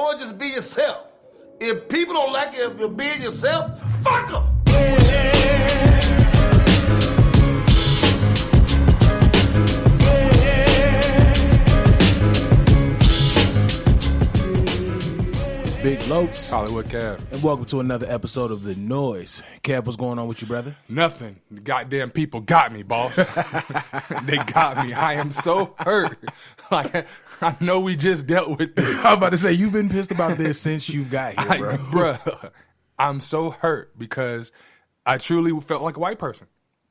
on, just be yourself. If people don't like it, if you're being yourself, fuck them. Big Los, Hollywood Kev, and welcome to another episode of The Noize. Kev, what's going on with you, brother? Nothing. The goddamn people got me, boss. They got me. I am so hurt. Like, I know we just dealt with this. I was about to say, you've been pissed about this since you got here, bro. I'm so hurt because I truly felt like a white person.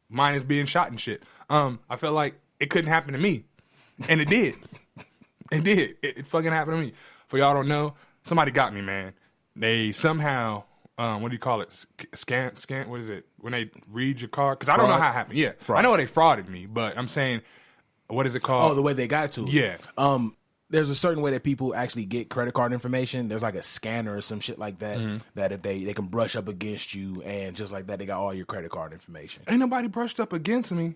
Mine is being shot and shit. I felt like it couldn't happen to me. And it did. It did. It fucking happened to me. For y'all don't know, somebody got me, man. They somehow, what do you call it? Scan, what is it? When they read your card? Because I don't know how it happened. Yeah. Fraud. I know they frauded me, but I'm saying, what is it called? Oh, the way they got to it. Yeah. There's a certain way that people actually get credit card information. There's like a scanner or some shit like that, that if they can brush up against you, and just like that, they got all your credit card information. Ain't nobody brushed up against me.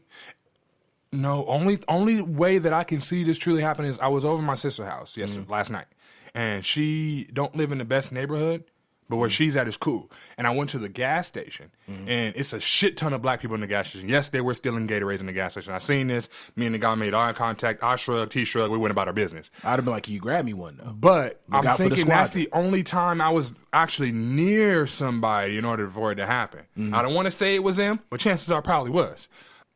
No, only way that I can see this truly happen is I was over my sister's house last night. And she don't live in the best neighborhood, but where she's at is cool. And I went to the gas station, and it's a shit ton of black people in the gas station. Yes, they were stealing Gatorades in the gas station. I seen this. Me and the guy made eye contact. I shrugged, he shrugged. We went about our business. I'd have been like, can you grab me one, though? But I'm thinking that's the only time I was actually near somebody in order for it to happen. I don't want to say it was them, but chances are it probably was.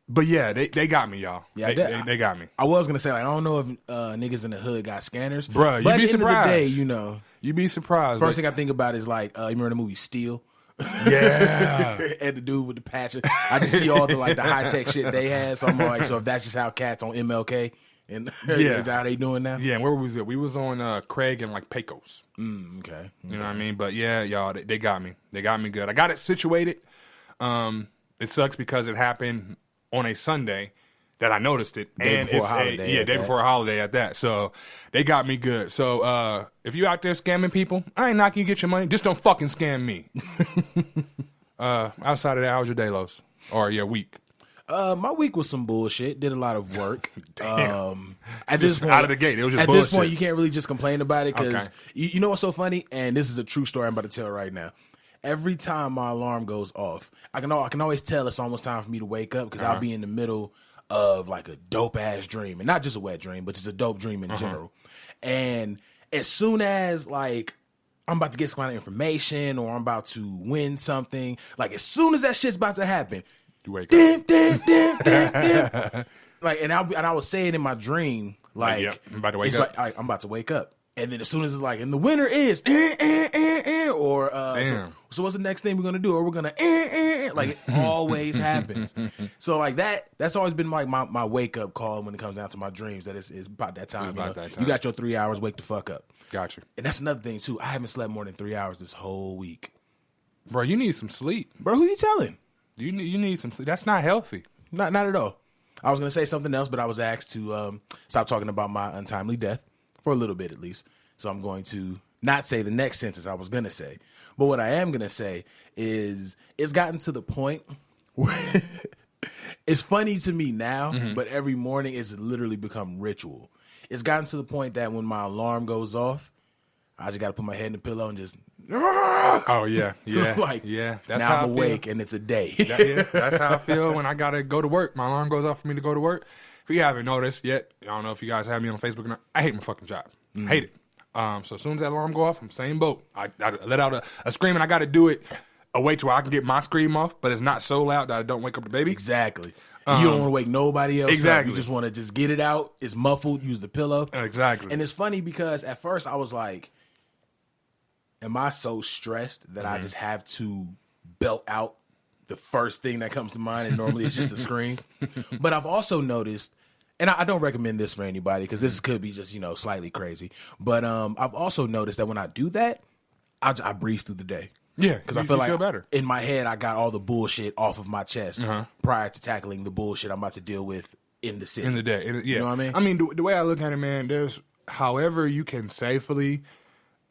But yeah, they got me, y'all. Yeah, they got me. I was gonna say, like, I don't know if niggas in the hood got scanners, bruh. But you'd be surprised. At the end of the day, you know, you'd be surprised. First thing I think about is like, you remember the movie Steel? Yeah, and the dude with the patch. I just see all the like the high tech shit they had. So I'm like, so if that's just how cats on MLK and is how they doing now? Yeah, and where was it? We was on Craig and like Pecos. Okay, you know what I mean? But yeah, y'all, they got me. They got me good. I got it situated. It sucks because it happened on a Sunday that I noticed it. Day and before it's a holiday. day before a holiday at that. So they got me good. So if you out there scamming people, I ain't knocking you get your money. Just don't fucking scam me. Outside of that, how was your day, Los? Or your week? My week was some bullshit. Did a lot of work. Damn. At this point, out of the gate, it was just at bullshit. this point, you can't really just complain about it because Okay. you know what's so funny? And this is a true story I'm about to tell right now. Every time my alarm goes off, I can always tell it's almost time for me to wake up because I'll be in the middle of like a dope ass dream, and not just a wet dream, but just a dope dream in general. And as soon as like I'm about to get some kind of information or I'm about to win something, like as soon as that shit's about to happen, you wake up. Like, and I was saying in my dream, like, I'm about to wake up. I'm about to wake up. And then as soon as it's like, and the winner is, or, so what's the next thing we're going to do? Or we're going to, like, it always happens. So, like, that's always been like my wake up call when it comes down to my dreams, that it's about that time. That time. You got your 3 hours, wake the fuck up. Gotcha. And that's another thing, too. I haven't slept more than 3 hours this whole week. Bro, you need some sleep. Bro, who you telling? You need some sleep. That's not healthy. Not at all. I was going to say something else, but I was asked to stop talking about my untimely death. For a little bit, at least. So I'm going to not say the next sentence I was going to say. But what I am going to say is it's gotten to the point where it's funny to me now, but every morning it's literally become ritual. It's gotten to the point that when my alarm goes off, I just got to put my head in the pillow and just... Oh, yeah. Like, yeah. That's now how I'm I awake feel. and it's a day. That's how I feel when I got to go to work. My alarm goes off for me to go to work. If you haven't noticed yet, I don't know if you guys have me on Facebook or not, I hate my fucking job. Hate it. So as soon as that alarm go off, I'm same boat. I let out a scream, and I got to do it a way to where I can get my scream off, but it's not so loud that I don't wake up the baby. Exactly. You don't want to wake nobody else up. You just want to just get it out. It's muffled. Use the pillow. Exactly. And it's funny because at first I was like, am I so stressed that I just have to belt out the first thing that comes to mind, and normally it's just a scream? But I've also noticed, and I don't recommend this for anybody because this could be just, slightly crazy. But I've also noticed that when I do that, I breeze through the day. Yeah, because I feel like better. In my head, I got all the bullshit off of my chest prior to tackling the bullshit I'm about to deal with in the city. In the day. Yeah. You know what I mean? I mean, the way I look at it, man, there's however you can safely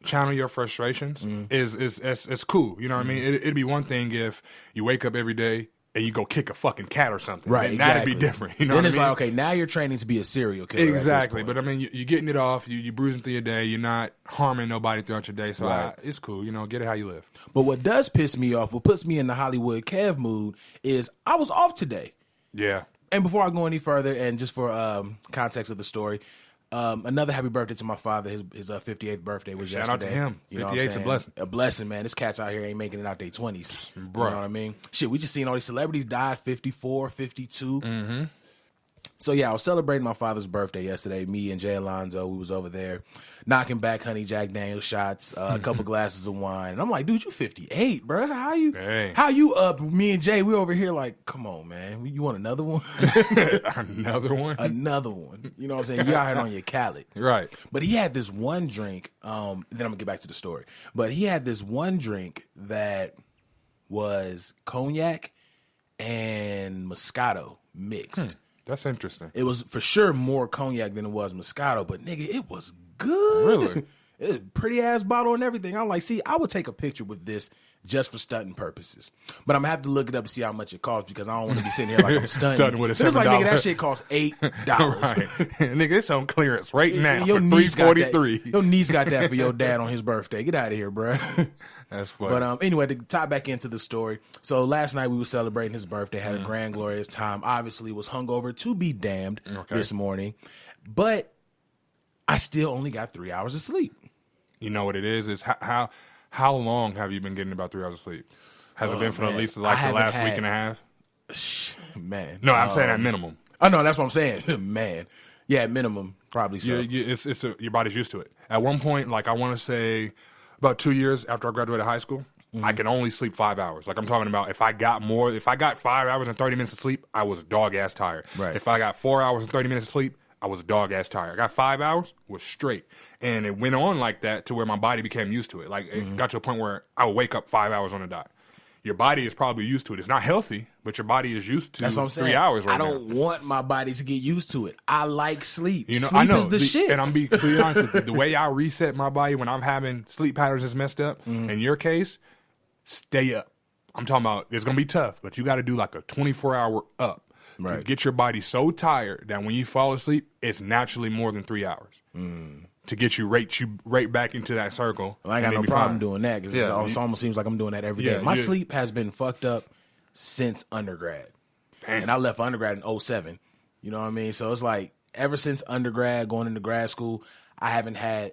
channel your frustrations is cool. You know what I mean? It'd be one thing if you wake up every day and you go kick a fucking cat or something. Right, Then exactly. that'd be different. You know then what it's I mean? like, okay, now you're training to be a serial killer. Exactly. But I mean, you're getting it off. You're bruising through your day. You're not harming nobody throughout your day. So Right. it's cool. You know, get it how you live. But what does piss me off, what puts me in the Hollywood Kev mood, is I was off today. Yeah. And before I go any further, and just for context of the story, another happy birthday to my father. His 58th birthday was Shout yesterday. out to him. You know 58's a blessing. A blessing, man. This cat's out here ain't making it out their 20s. Bro. You know what I mean? Shit, we just seen all these celebrities die at 54, 52. Mm-hmm. So, yeah, I was celebrating my father's birthday yesterday. Me and Jay Alonzo, we was over there knocking back Honey Jack Daniels shots, a couple glasses of wine. And I'm like, dude, you 58, bro. How you up? Me and Jay, we over here like, come on, man. You want another one? Another one? Another one. You know what I'm saying? You out here on your Khaled. Right. But he had this one drink, then I'm going to get back to the story. But he had this one drink that was cognac and Moscato mixed. That's interesting. It was for sure more cognac than it was Moscato, but nigga, it was good. Really? It was a pretty ass bottle and everything. I'm like, see, I would take a picture with this just for stunting purposes. But I'm gonna have to look it up to see how much it costs because I don't want to be sitting here like I'm stunting. Stunting with a It was like, $7. nigga, that shit costs $8. Right. Nigga, it's on clearance right now Your for niece got that. $343. Your niece got that for your dad on his birthday. Get out of here, bro. That's funny. But anyway, to tie back into the story. So last night we were celebrating his birthday, had a grand, glorious time. Obviously was hungover to be damned this morning. But I still only got 3 hours of sleep. You know what it is how long have you been getting about 3 hours of sleep? Has it been for at least like the last week and a half? Man. No, I'm saying at minimum. Oh, no, that's what I'm saying. Man. Yeah, at minimum, probably so. Your body's used to it. At one point, like I want to say about 2 years after I graduated high school, I can only sleep 5 hours. Like I'm talking about if I got 5 hours and 30 minutes of sleep, I was dog-ass tired. Right. If I got 4 hours and 30 minutes of sleep, I was dog-ass tired. I got 5 hours, was straight. And it went on like that to where my body became used to it. Like it got to a point where I would wake up 5 hours on a dot. Your body is probably used to it. It's not healthy, but your body is used to That's what I'm saying. 3 hours right now. I don't want my body to get used to it. I like sleep. You know, sleep I know. is the shit. And I'm being completely honest with you. The way I reset my body when I'm having sleep patterns that's messed up, in your case, stay up. I'm talking about it's going to be tough, but you got to do like a 24-hour up. Right. To get your body so tired that when you fall asleep, it's naturally more than 3 hours. To get you right back into that circle. Well, I ain't got no problem doing that because it almost seems like I'm doing that every day. My sleep has been fucked up since undergrad. Damn. And I left undergrad in 2007. You know what I mean? So it's like ever since undergrad, going into grad school, I haven't had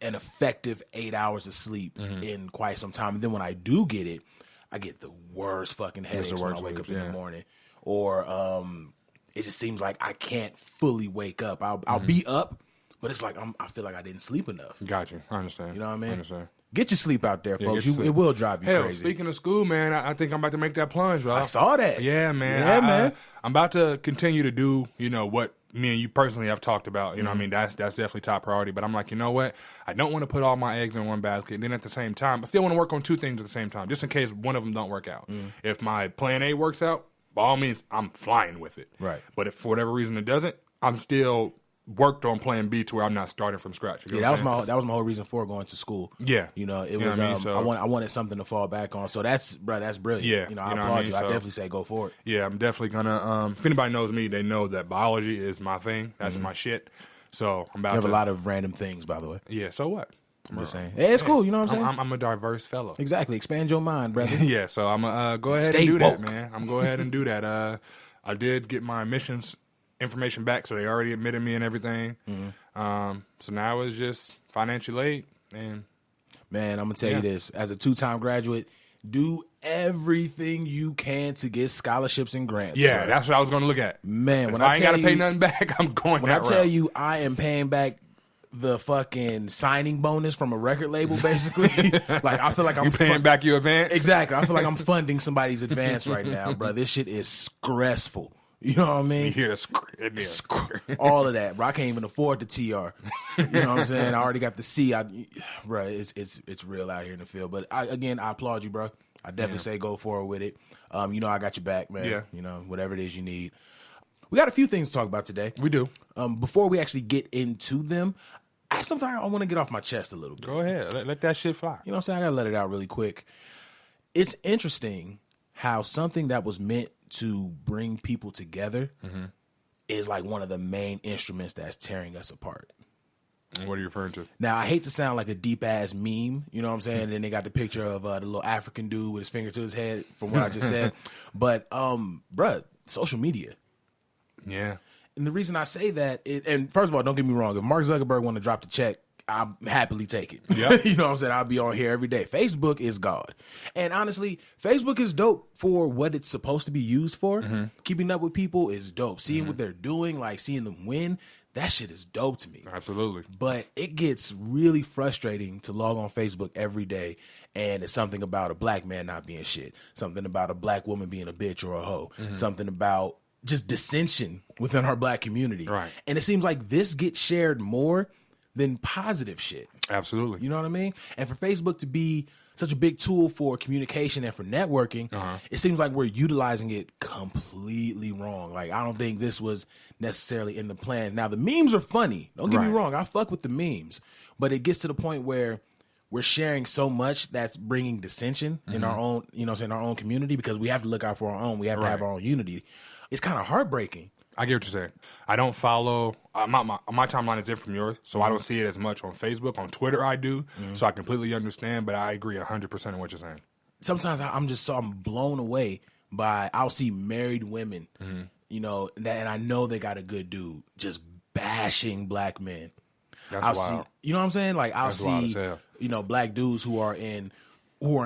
an effective 8 hours of sleep in quite some time. And then when I do get it, I get the worst fucking headaches when I wake up in the morning. Or it just seems like I can't fully wake up. I'll be up, but it's like I feel like I didn't sleep enough. Got you. I understand. You know what I mean? I understand. Get your sleep out there, folks. get your It will drive you Hell, crazy. speaking of school, man, I think I'm about to make that plunge, bro. I saw that. Yeah, man. Yeah, man. I'm about to continue to do, what me and you personally have talked about. You know what I mean? That's definitely top priority. But I'm like, you know what? I don't want to put all my eggs in one basket. And then at the same time, I still want to work on two things at the same time, just in case one of them don't work out. If my plan A works out, by all means, I'm flying with it. Right. But if for whatever reason it doesn't, I'm still worked on plan B to where I'm not starting from scratch. You know that was my whole reason for going to school. Yeah. It was what I mean? So, I wanted something to fall back on. So that's brilliant. Yeah. I applaud you. I definitely say go for it. Yeah, I'm definitely gonna. If anybody knows me, they know that biology is my thing. That's my shit. So I'm about You have to a lot of random things, by the way. Yeah. So what? I'm just saying. Hey, it's cool. You know what I'm saying? I'm a diverse fellow. Exactly. Expand your mind, brother. Yeah. So I'm gonna go ahead Stay and do woke. that, man. I'm gonna go ahead and do that. I did get my admissions information back, so they already admitted me and everything. So now it's just financial aid and. Man, I'm gonna tell you this: as a 2-time graduate, do everything you can to get scholarships and grants. Yeah, bro. that's what I was gonna look at. Man, if when I I ain't tell gotta pay you- nothing back, I'm going. When I that tell route. you I am paying back the fucking signing bonus from a record label, basically, like I feel like I'm you paying back your advance. Exactly. I feel like I'm funding somebody's advance right now, bro. This shit is stressful. You know what I mean? You hear the All of that, bro. I can't even afford the TR. You know what I'm saying? I already got the C. Bro, it's real out here in the field. But I applaud you, bro. I definitely say go forward with it. I got your back, man. Yeah. Whatever it is you need. We got a few things to talk about today. We do. Before we actually get into them, I have something I want to get off my chest a little bit. Go ahead. Let that shit fly. You know what I'm saying? I got to let it out really quick. It's interesting how something that was meant to bring people together is like one of the main instruments that's tearing us apart. And what are you referring to? Now, I hate to sound like a deep-ass meme, you know what I'm saying? And then they got the picture of the little African dude with his finger to his head from what I just said. But, bruh, social media. Yeah. And the reason I say that is, and first of all, don't get me wrong, if Mark Zuckerberg want to drop the check, I'll happily take it. Yep. You know what I'm saying? I'll be on here every day. Facebook is God. And honestly, Facebook is dope for what it's supposed to be used for. Keeping up with people is dope. Seeing what they're doing, like seeing them win, that shit is dope to me. Absolutely. But it gets really frustrating to log on Facebook every day and it's something about a black man not being shit, something about a black woman being a bitch or a hoe, something about just dissension within our black community. Right. And it seems like this gets shared more than positive shit. Absolutely. You know what I mean? And for Facebook to be such a big tool for communication and for networking, it seems like we're utilizing it completely wrong. Like, I don't think this was necessarily in the plans. Now, the memes are funny. Don't get me wrong. I fuck with the memes. But it gets to the point where we're sharing so much that's bringing dissension in our own, you know, in our own community because we have to look out for our own. We have to have our own unity. It's kind of heartbreaking. I get what you're saying. I don't follow my timeline is different from yours, so I don't see it as much on Facebook. On Twitter, I do, so I completely understand. But I agree 100% on what you're saying. Sometimes I'm blown away by I'll see married women, you know, and I know they got a good dude just bashing black men. That's wild. See, you know what I'm saying? Like I'll That's wild as see, hell. you know, black dudes who are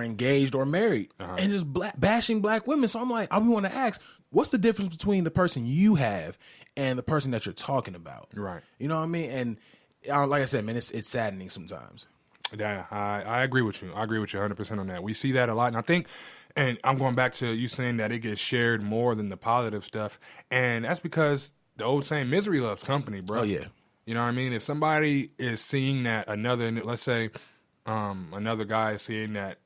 engaged or married and just bashing black women. So I'm like, I want to ask, what's the difference between the person you have and the person that you're talking about? Right. You know what I mean? And like I said, man, it's saddening sometimes. Yeah, I agree with you. I agree with you 100% on that. We see that a lot. And I think, and I'm going back to you saying that it gets shared more than the positive stuff. And that's because the old saying, misery loves company, bro. Oh, yeah. You know what I mean? If somebody is seeing that let's say another guy is seeing that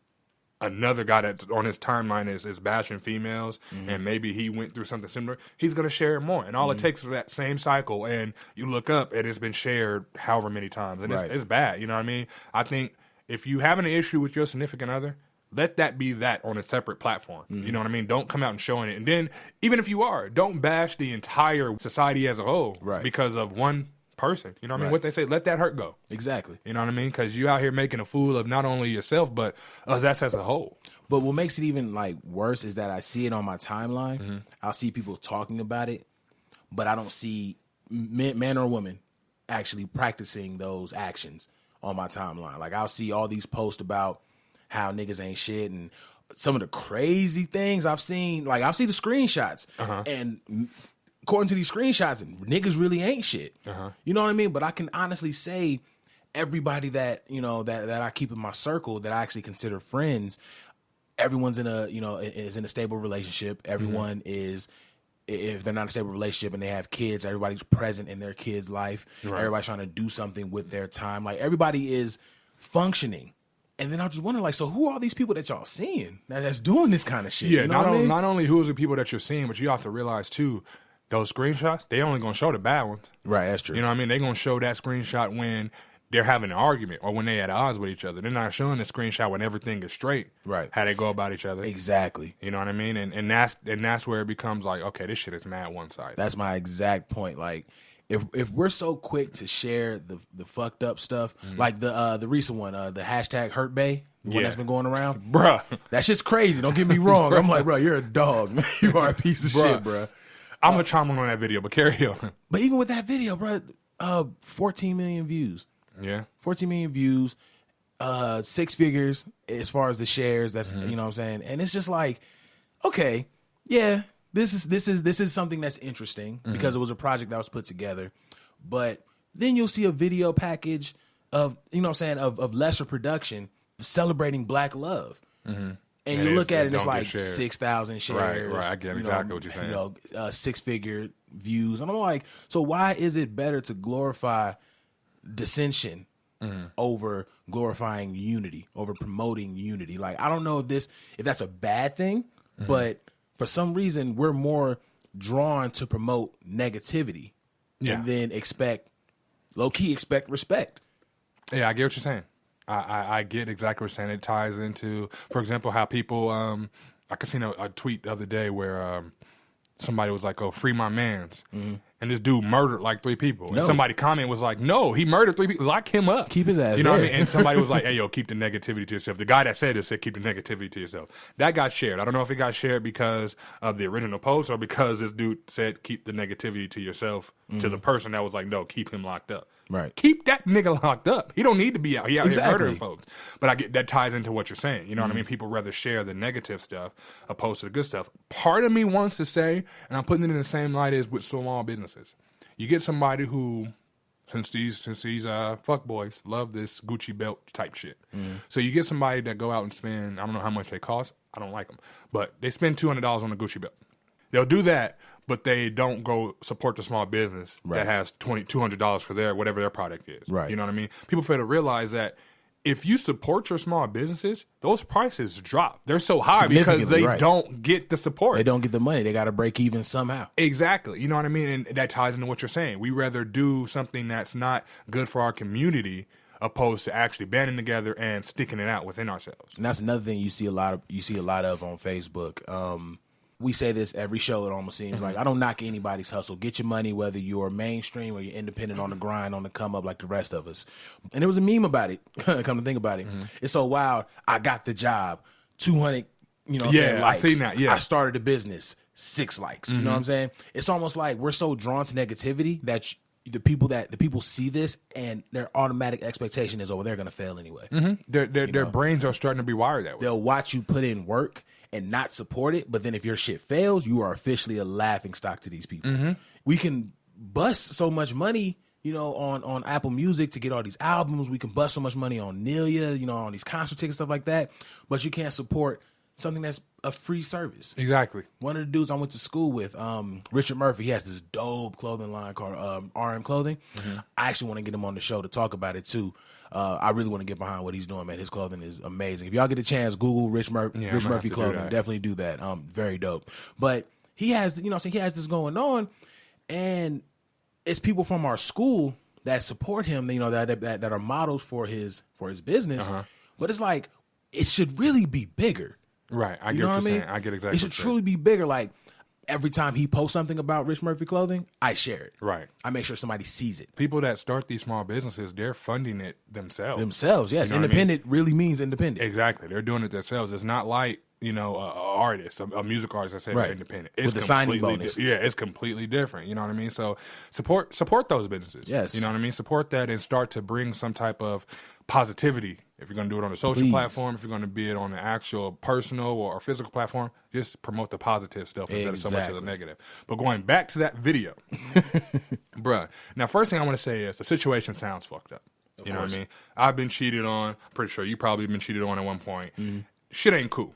another guy that's on his timeline is bashing females and maybe he went through something similar, he's going to share it more. And all it takes is that same cycle. And you look up and it's been shared however many times. And it's bad. You know what I mean? I think if you have an issue with your significant other, let that be that on a separate platform. You know what I mean? Don't come out and showing it. And then even if you are, don't bash the entire society as a whole because of one person. You know what I mean? What they say, let that hurt go. Exactly. You know what I mean? Because you out here making a fool of not only yourself, but us as a whole. But what makes it even like worse is that I see it on my timeline. I'll see people talking about it, but I don't see man or woman actually practicing those actions on my timeline. Like I'll see all these posts about how niggas ain't shit and some of the crazy things I've seen. Like I've seen the screenshots and according to these screenshots, niggas really ain't shit. You know what I mean? But I can honestly say everybody that, you know, that I keep in my circle that I actually consider friends, everyone's is in a stable relationship. Everyone is, if they're not in a stable relationship and they have kids, everybody's present in their kid's life. Everybody's trying to do something with their time. Like everybody is functioning. And then I just wonder, like, so who are all these people that y'all seeing that's doing this kind of shit? Yeah, you know not only who is the people that you're seeing, but you have to realize too, those screenshots, they only gonna show the bad ones. Right, that's true. You know what I mean? They're gonna show that screenshot when they're having an argument or when they at odds with each other. They're not showing the screenshot when everything is straight. Right. How they go about each other. Exactly. You know what I mean? And that's where it becomes like, okay, this shit is mad one-sided. That's my exact point. Like, if we're so quick to share the fucked up stuff, like the recent one, the hashtag HurtBay, the one that's been going around, bruh, that shit's crazy. Don't get me wrong. I'm like, bro, you're a dog, man. You are a piece of shit, bro. I'm gonna chime on that video, but carry on. But even with that video, bro, 14 million views. Yeah, 14 million views, 6 figures as far as the shares. That's you know what I'm saying, and it's just like, okay, yeah. This is something that's interesting because it was a project that was put together. But then you'll see a video package of, you know what I'm saying, of lesser production celebrating black love. And you look at it, it's like 6,000 shares. Right. I get exactly what you're saying. You know, 6-figure views. And I'm like, so why is it better to glorify dissension over glorifying unity, over promoting unity? Like, I don't know if that's a bad thing, but for some reason, we're more drawn to promote negativity and then low-key expect respect. Yeah, I get what you're saying. I get exactly what you're saying. It ties into, for example, how people I seen a tweet the other day where somebody was like, "Oh, free my mans," and this dude murdered like 3 people. And somebody comment was like, "No, he murdered 3 people. Lock him up. Keep his ass You know there." what I mean? And somebody was like, "Hey, yo, keep the negativity to yourself." The guy that said this said, "Keep the negativity to yourself." That got shared. I don't know if it got shared because of the original post or because this dude said, "Keep the negativity to yourself," to the person that was like, "No, keep him locked up." Right. Keep that nigga locked up. He don't need to be out. He out Exactly. here murdering folks. But I get that ties into what you're saying. You know what I mean? People rather share the negative stuff opposed to the good stuff. Part of me wants to say, and I'm putting it in the same light as with small businesses. You get somebody who, since these fuck boys love this Gucci belt type shit. So you get somebody that go out and spend, I don't know how much they cost. I don't like them, but they spend $200 on a Gucci belt. They'll do that, but they don't go support the small business that has $200 for whatever their product is. Right. You know what I mean? People fail to realize that if you support your small businesses, those prices drop. They're so high because they don't get the support. They don't get the money. They got to break even somehow. Exactly. You know what I mean? And that ties into what you're saying. We rather do something that's not good for our community opposed to actually banding together and sticking it out within ourselves. And that's another thing you see a lot of on Facebook. We say this every show, it almost seems like. I don't knock anybody's hustle. Get your money, whether you're mainstream or you're independent on the grind, on the come up like the rest of us. And there was a meme about it, come to think about it. It's so wild. I got the job, 200, likes. I seen that, yeah. I started a business, 6 likes. You know what I'm saying? It's almost like we're so drawn to negativity that the people see this and their automatic expectation is, oh, well, they're going to fail anyway. Their brains are starting to be wired that way. They'll watch you put in work and not support it, but then if your shit fails, you are officially a laughing stock to these people. We can bust so much money, on Apple Music to get all these albums. We can bust so much money on Nelia, on these concert tickets, stuff like that, but you can't support something that's a free service. Exactly. One of the dudes I went to school with, Richard Murphy, he has this dope clothing line called RM Clothing. I actually want to get him on the show to talk about it too. I really want to get behind what he's doing, man. His clothing is amazing. If y'all get a chance, Google Rich Murphy clothing. Definitely do that. Very dope. But he has, he has this going on, and it's people from our school that support him, that are models for his business. But it's like, it should really be bigger. Right. I get what you're saying. I get exactly It should truly be bigger. Like, every time he posts something about Rich Murphy clothing, I share it. Right. I make sure somebody sees it. People that start these small businesses, they're funding it themselves. Yes. Independent really means independent. Exactly. They're doing it themselves. It's not like, an artist, a music artist that said they're independent. It's with the signing bonus. It's completely different. You know what I mean? So support those businesses. Yes. You know what I mean? Support that and start to bring some type of positivity. If you're going to do it on a social platform, if you're going to be it on an actual personal or physical platform, just promote the positive stuff instead of so much of the negative. But going back to that video, bruh. Now, first thing I want to say is the situation sounds fucked up. You know what I mean? I've been cheated on. I'm pretty sure you probably been cheated on at one point. Shit ain't cool.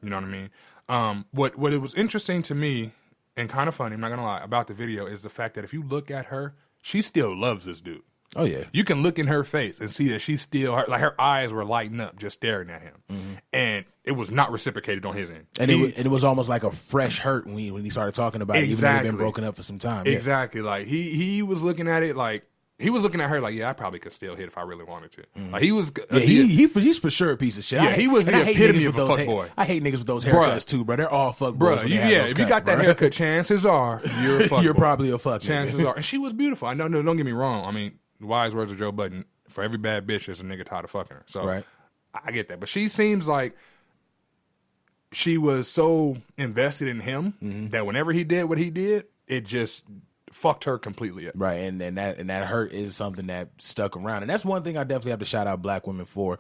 You know what I mean? What it was interesting to me and kind of funny, I'm not going to lie, about the video is the fact that if you look at her, she still loves this dude. Oh, yeah. You can look in her face and see that she's still, her eyes were lighting up just staring at him. And it was not reciprocated on his end. And it was almost like a fresh hurt when he started talking about it, even though they'd been broken up for some time. Exactly. Like, he was looking at it like, he was looking at her like, yeah, I probably could still hit if I really wanted to. Like, he was... he's for sure a piece of shit. Yeah, he was the epitome of a fuckboy. I hate niggas with those haircuts, too, bro. They're all fuckboys. If you got that haircut, chances are you're a fuckboy. You're probably a fuckboy. Chances are. And she was beautiful. I know, no, don't get me wrong. I mean, wise words of Joe Budden, for every bad bitch, there's a nigga tired of fucking her. So I get that. But she seems like she was so invested in him that whenever he did what he did, it just fucked her completely up. Right, and that hurt is something that stuck around. And that's one thing I definitely have to shout out black women for.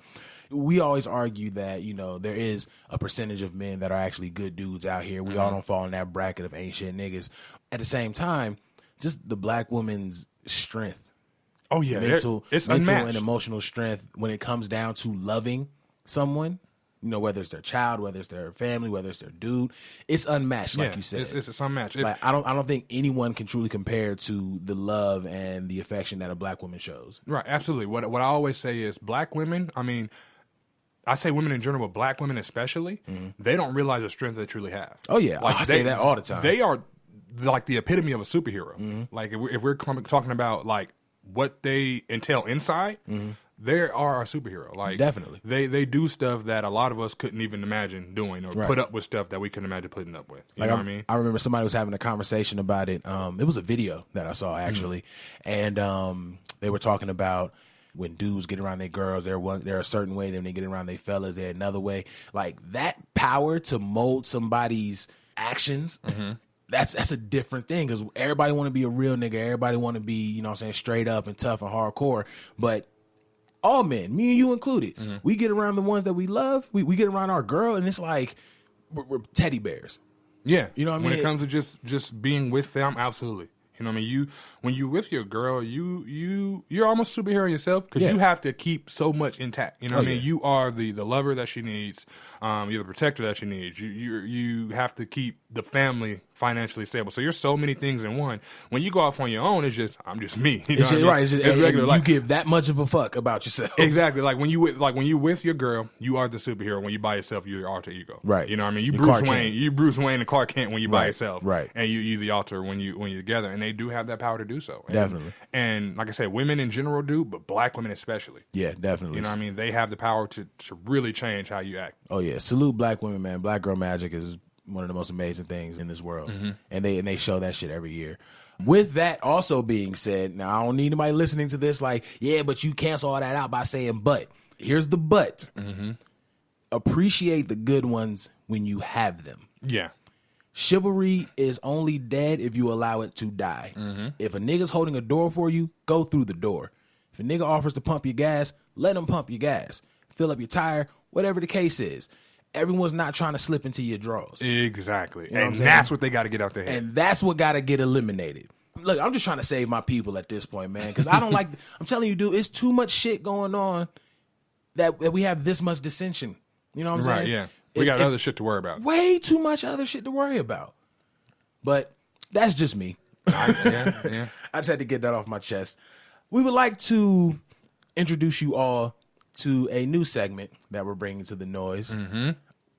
We always argue that, there is a percentage of men that are actually good dudes out here. We all don't fall in that bracket of ain't shit niggas. At the same time, just the black woman's strength. Oh, yeah. Mental unmatched. And emotional strength when it comes down to loving someone. Whether it's their child, whether it's their family, whether it's their dude, it's unmatched, like you said. It's unmatched. Like, I don't think anyone can truly compare to the love and the affection that a black woman shows. Right, absolutely. What I always say is black women, I mean, I say women in general, but black women especially, they don't realize the strength they truly have. Oh, yeah. I say that all the time. They are like the epitome of a superhero. Like, if we're talking about, like, what they entail inside, they are a superhero. Like Definitely. they do stuff that a lot of us couldn't even imagine doing, or put up with stuff that we couldn't imagine putting up with. You know what I mean? I remember somebody was having a conversation about it. It was a video that I saw actually, and they were talking about when dudes get around their girls, they're a certain way. Then they get around their fellas, they're another way. Like that power to mold somebody's actions. That's a different thing, because everybody want to be a real nigga. Everybody want to be, you know what I'm saying, straight up and tough and hardcore. But all men, me and you included, we get around the ones that we love. We get around our girl, and it's like we're teddy bears. Yeah. You know what I mean? When it comes to just being with them, absolutely. You know what I mean? When you with your girl, you're almost a superhero yourself, because you have to keep so much intact. You know what I mean? You are the lover that she needs. You're the protector that she needs. You have to keep the family financially stable. So you're so many things in one. When you go off on your own, it's just I'm just me. You know what I mean? Right. It's regular. Like, you give that much of a fuck about yourself. Exactly. Like when you with your girl, you are the superhero. When you by yourself, you're your alter ego. Right. You know what I mean? You're Bruce Wayne. You Bruce Wayne and Clark Kent when you by yourself. Right. And you the alter when you're together. And they do have that power to do so. Definitely. And like I said, women in general do, but black women especially. Yeah, definitely. You know what I mean? They have the power to really change how you act. Oh yeah, salute black women, man. Black girl magic is one of the most amazing things in this world, and they show that shit every year. With that also being said, now I don't need anybody listening to this like, yeah, but you cancel all that out by saying but. Here's the but. Appreciate the good ones when you have them. Yeah. Chivalry is only dead if you allow it to die. If a nigga's holding a door for you, go through the door. If a nigga offers to pump your gas, let him pump your gas. Fill up your tire, whatever the case is. Everyone's not trying to slip into your drawers. Exactly. You know and that's what they got to get out their head. And that's what got to get eliminated. Look, I'm just trying to save my people at this point, man, because I don't like, I'm telling you, dude, it's too much shit going on that we have this much dissension. You know what I'm saying? Right, yeah. We got other shit to worry about. Way too much other shit to worry about. But that's just me. Yeah. I just had to get that off my chest. We would like to introduce you all to a new segment that we're bringing to the Noize.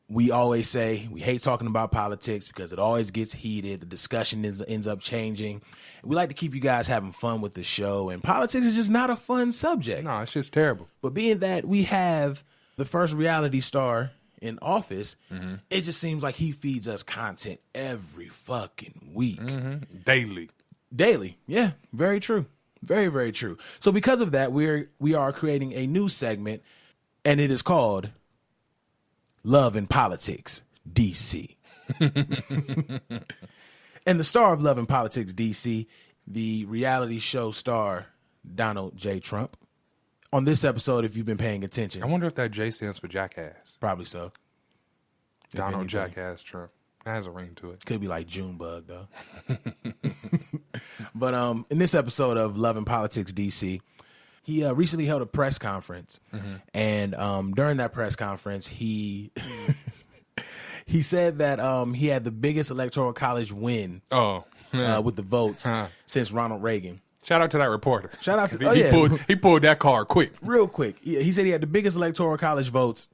We always say we hate talking about politics because it always gets heated. The discussion ends up changing. We like to keep you guys having fun with the show, and politics is just not a fun subject. No, it's just terrible. But being that we have the first reality star in office, it just seems like he feeds us content every fucking week. Daily. Yeah, very true. Very, very true. So because of that, we are creating a new segment, and it is called Love and Politics DC. And the star of Love and Politics DC, the reality show star Donald J. Trump. On this episode, if you've been paying attention, I wonder if that J stands for jackass. probably so. Donald Jackass Trump. That has a ring to it. Could be like Junebug though. But in this episode of Love and Politics DC, he recently held a press conference, and during that press conference, he he said that he had the biggest electoral college win with the votes since Ronald Reagan. Shout out to that reporter. Shout out to he pulled that card quick. Real quick. Yeah, he said he had the biggest electoral college votes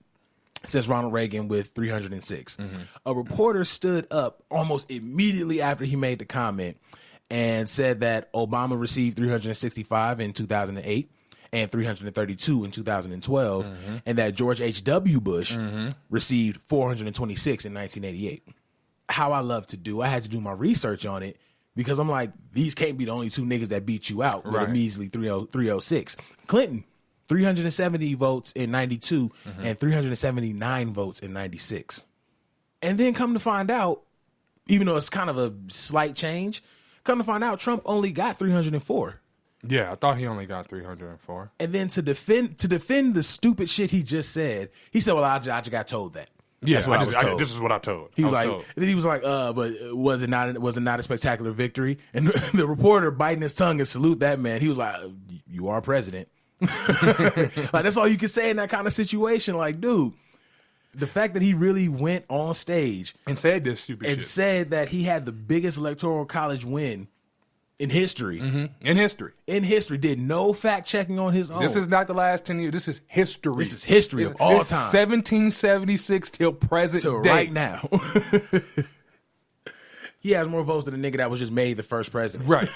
since Ronald Reagan with 306. A reporter stood up almost immediately after he made the comment and said that Obama received 365 in 2008 and 332 in 2012, and that George H.W. Bush received 426 in 1988. How I love to do, I had to do my research on it because I'm like, these can't be the only two niggas that beat you out with a measly 306. Clinton, 370 votes in 92 and 379 votes in 96. And then come to find out, even though it's kind of a slight change, come to find out Trump only got 304. Yeah, I thought he only got 304. And then to defend the stupid shit he just said, he said, well, I just got told that. Yeah, that's what I was told. This is what I told. He was like, and then he was like, but was it not a spectacular victory? And the reporter biting his tongue and salute that man. He was like, you are president. Like, that's all you can say in that kind of situation. Like, dude, the fact that he really went on stage and said this stupid and shit. said that he had the biggest electoral college win in history. In history. Did no fact checking on his own. This is not the last 10 years. This is history. This is history of all time. 1776 till present day. Right now. He has more votes than the nigga that was just made the first president. Right.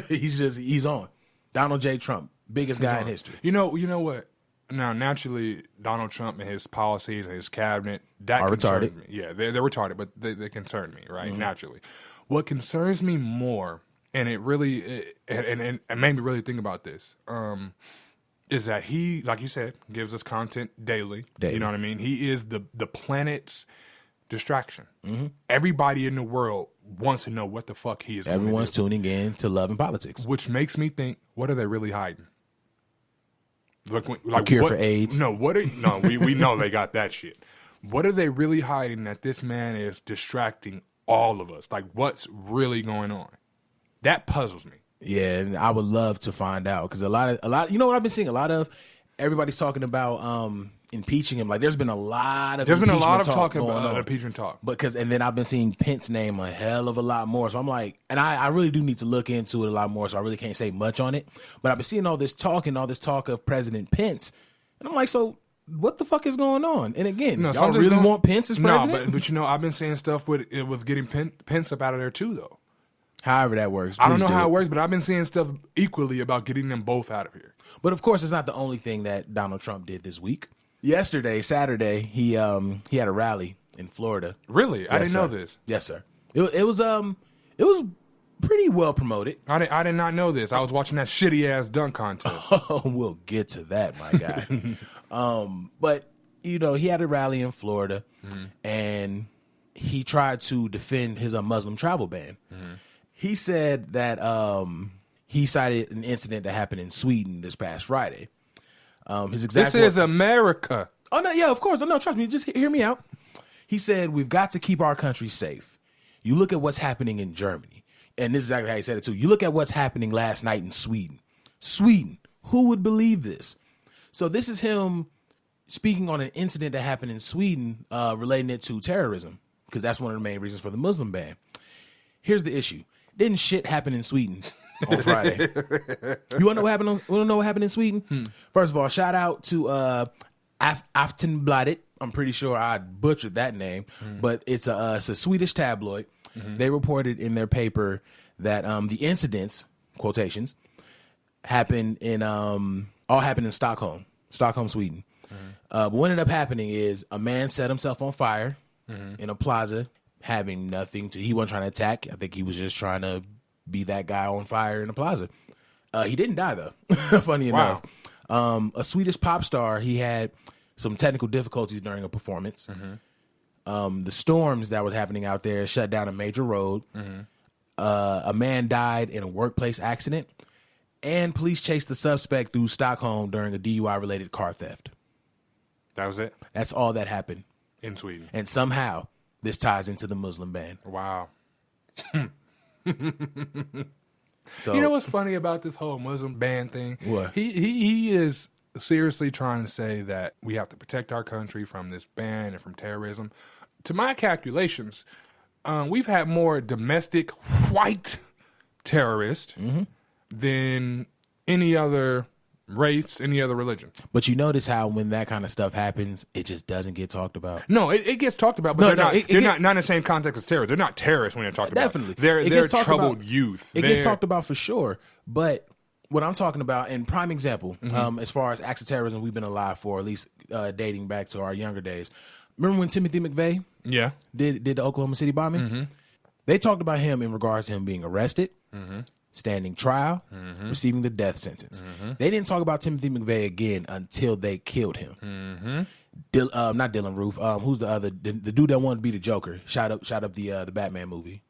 He's on. Donald J. Trump, biggest guy in history. You know what? Now, naturally, Donald Trump and his policies and his cabinet, that Are concerned retarded. me. Yeah, they're retarded, but they concern me, right? Naturally. What concerns me more, and it really, and made me really think about this, is that he, like you said, gives us content daily. You know what I mean? He is the planet's distraction. Everybody in the world wants to know what the fuck he is going to do. Everyone's tuning in to Love and Politics. Which makes me think, what are they really hiding? Like cure what, for AIDS. No, we know they got that shit. What are they really hiding that this man is distracting all of us? Like, what's really going on? That puzzles me. Yeah, and I would love to find out because a lot. You know what I've been seeing? A lot of everybody's talking about impeaching him. Like, there's been a lot of talk going about on. impeachment talk. And then I've been seeing Pence's name a hell of a lot more. So I'm like, and I really do need to look into it a lot more. So I really can't say much on it. But I've been seeing all this talk of President Pence, and I'm like, so what the fuck is going on? And again, y'all really want Pence as president? No, but I've been seeing stuff with getting Pence up out of there too, though. However that works. I don't know how it works, but I've been seeing stuff equally about getting them both out of here. But of course, it's not the only thing that Donald Trump did this week. Yesterday, Saturday, he had a rally in Florida. Really? Yes, I didn't know sir. this. Yes, sir. It was pretty well promoted. I did not know this. I was watching that shitty ass dunk contest. Oh, we'll get to that, my guy. But he had a rally in Florida, and he tried to defend his Muslim travel ban. He said that he cited an incident that happened in Sweden this past Friday. This is America. Oh, no, yeah, of course. Oh, no, trust me. Just hear me out. He said, we've got to keep our country safe. You look at what's happening in Germany. And this is exactly how he said it, too. You look at what's happening last night in Sweden. Sweden. Who would believe this? So this is him speaking on an incident that happened in Sweden relating it to terrorism, because that's one of the main reasons for the Muslim ban. Here's the issue. Didn't shit happen in Sweden on Friday? You want to know what happened in Sweden? First of all, shout out to Aftonbladet. I'm pretty sure I butchered that name, but it's a Swedish tabloid. They reported in their paper that the incidents, quotations, happened in all happened in Stockholm, Sweden. But what ended up happening is a man set himself on fire in a plaza, having nothing to. He wasn't trying to attack. I think he was just trying to be that guy on fire in the plaza. He didn't die though. Funny enough, a Swedish pop star. He had some technical difficulties during a performance. The storms that was happening out there shut down a major road. A man died in a workplace accident, and police chased the suspect through Stockholm during a DUI-related car theft. That was it? That's all that happened in Sweden. And somehow this ties into the Muslim ban. Wow. So, you know what's funny about this whole Muslim ban thing? What? He is seriously trying to say that we have to protect our country from this ban and from terrorism. To my calculations, we've had more domestic white terrorists than any other race, any other religion. But you notice how when that kind of stuff happens, it just doesn't get talked about. No, it gets talked about, but they're not in the same context as terrorists. They're not terrorists when they're talked about. Definitely. They're troubled youth. It gets talked about for sure. But what I'm talking about, and prime example, as far as acts of terrorism we've been alive for, at least dating back to our younger days. Remember when Timothy McVeigh did the Oklahoma City bombing? They talked about him in regards to him being arrested, standing trial, receiving the death sentence. They didn't talk about Timothy McVeigh again until they killed him. Not Dylan Roof. Who's the other? The dude that wanted to be the Joker. Shot up the Batman movie.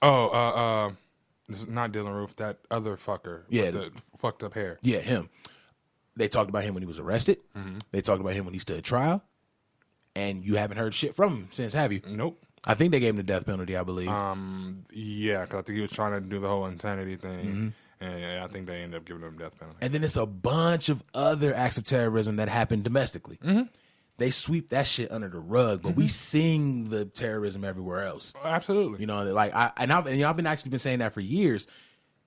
This is not Dylan Roof. That other fucker. Yeah, with the fucked up hair. Yeah, him. They talked about him when he was arrested. They talked about him when he stood trial. And you haven't heard shit from him since, have you? Nope. I think they gave him the death penalty, I believe. Yeah, because I think he was trying to do the whole insanity thing. And I think they ended up giving him death penalty. And then it's a bunch of other acts of terrorism that happened domestically. They sweep that shit under the rug, but we sing the terrorism everywhere else. Absolutely. You know, like I've been actually saying that for years.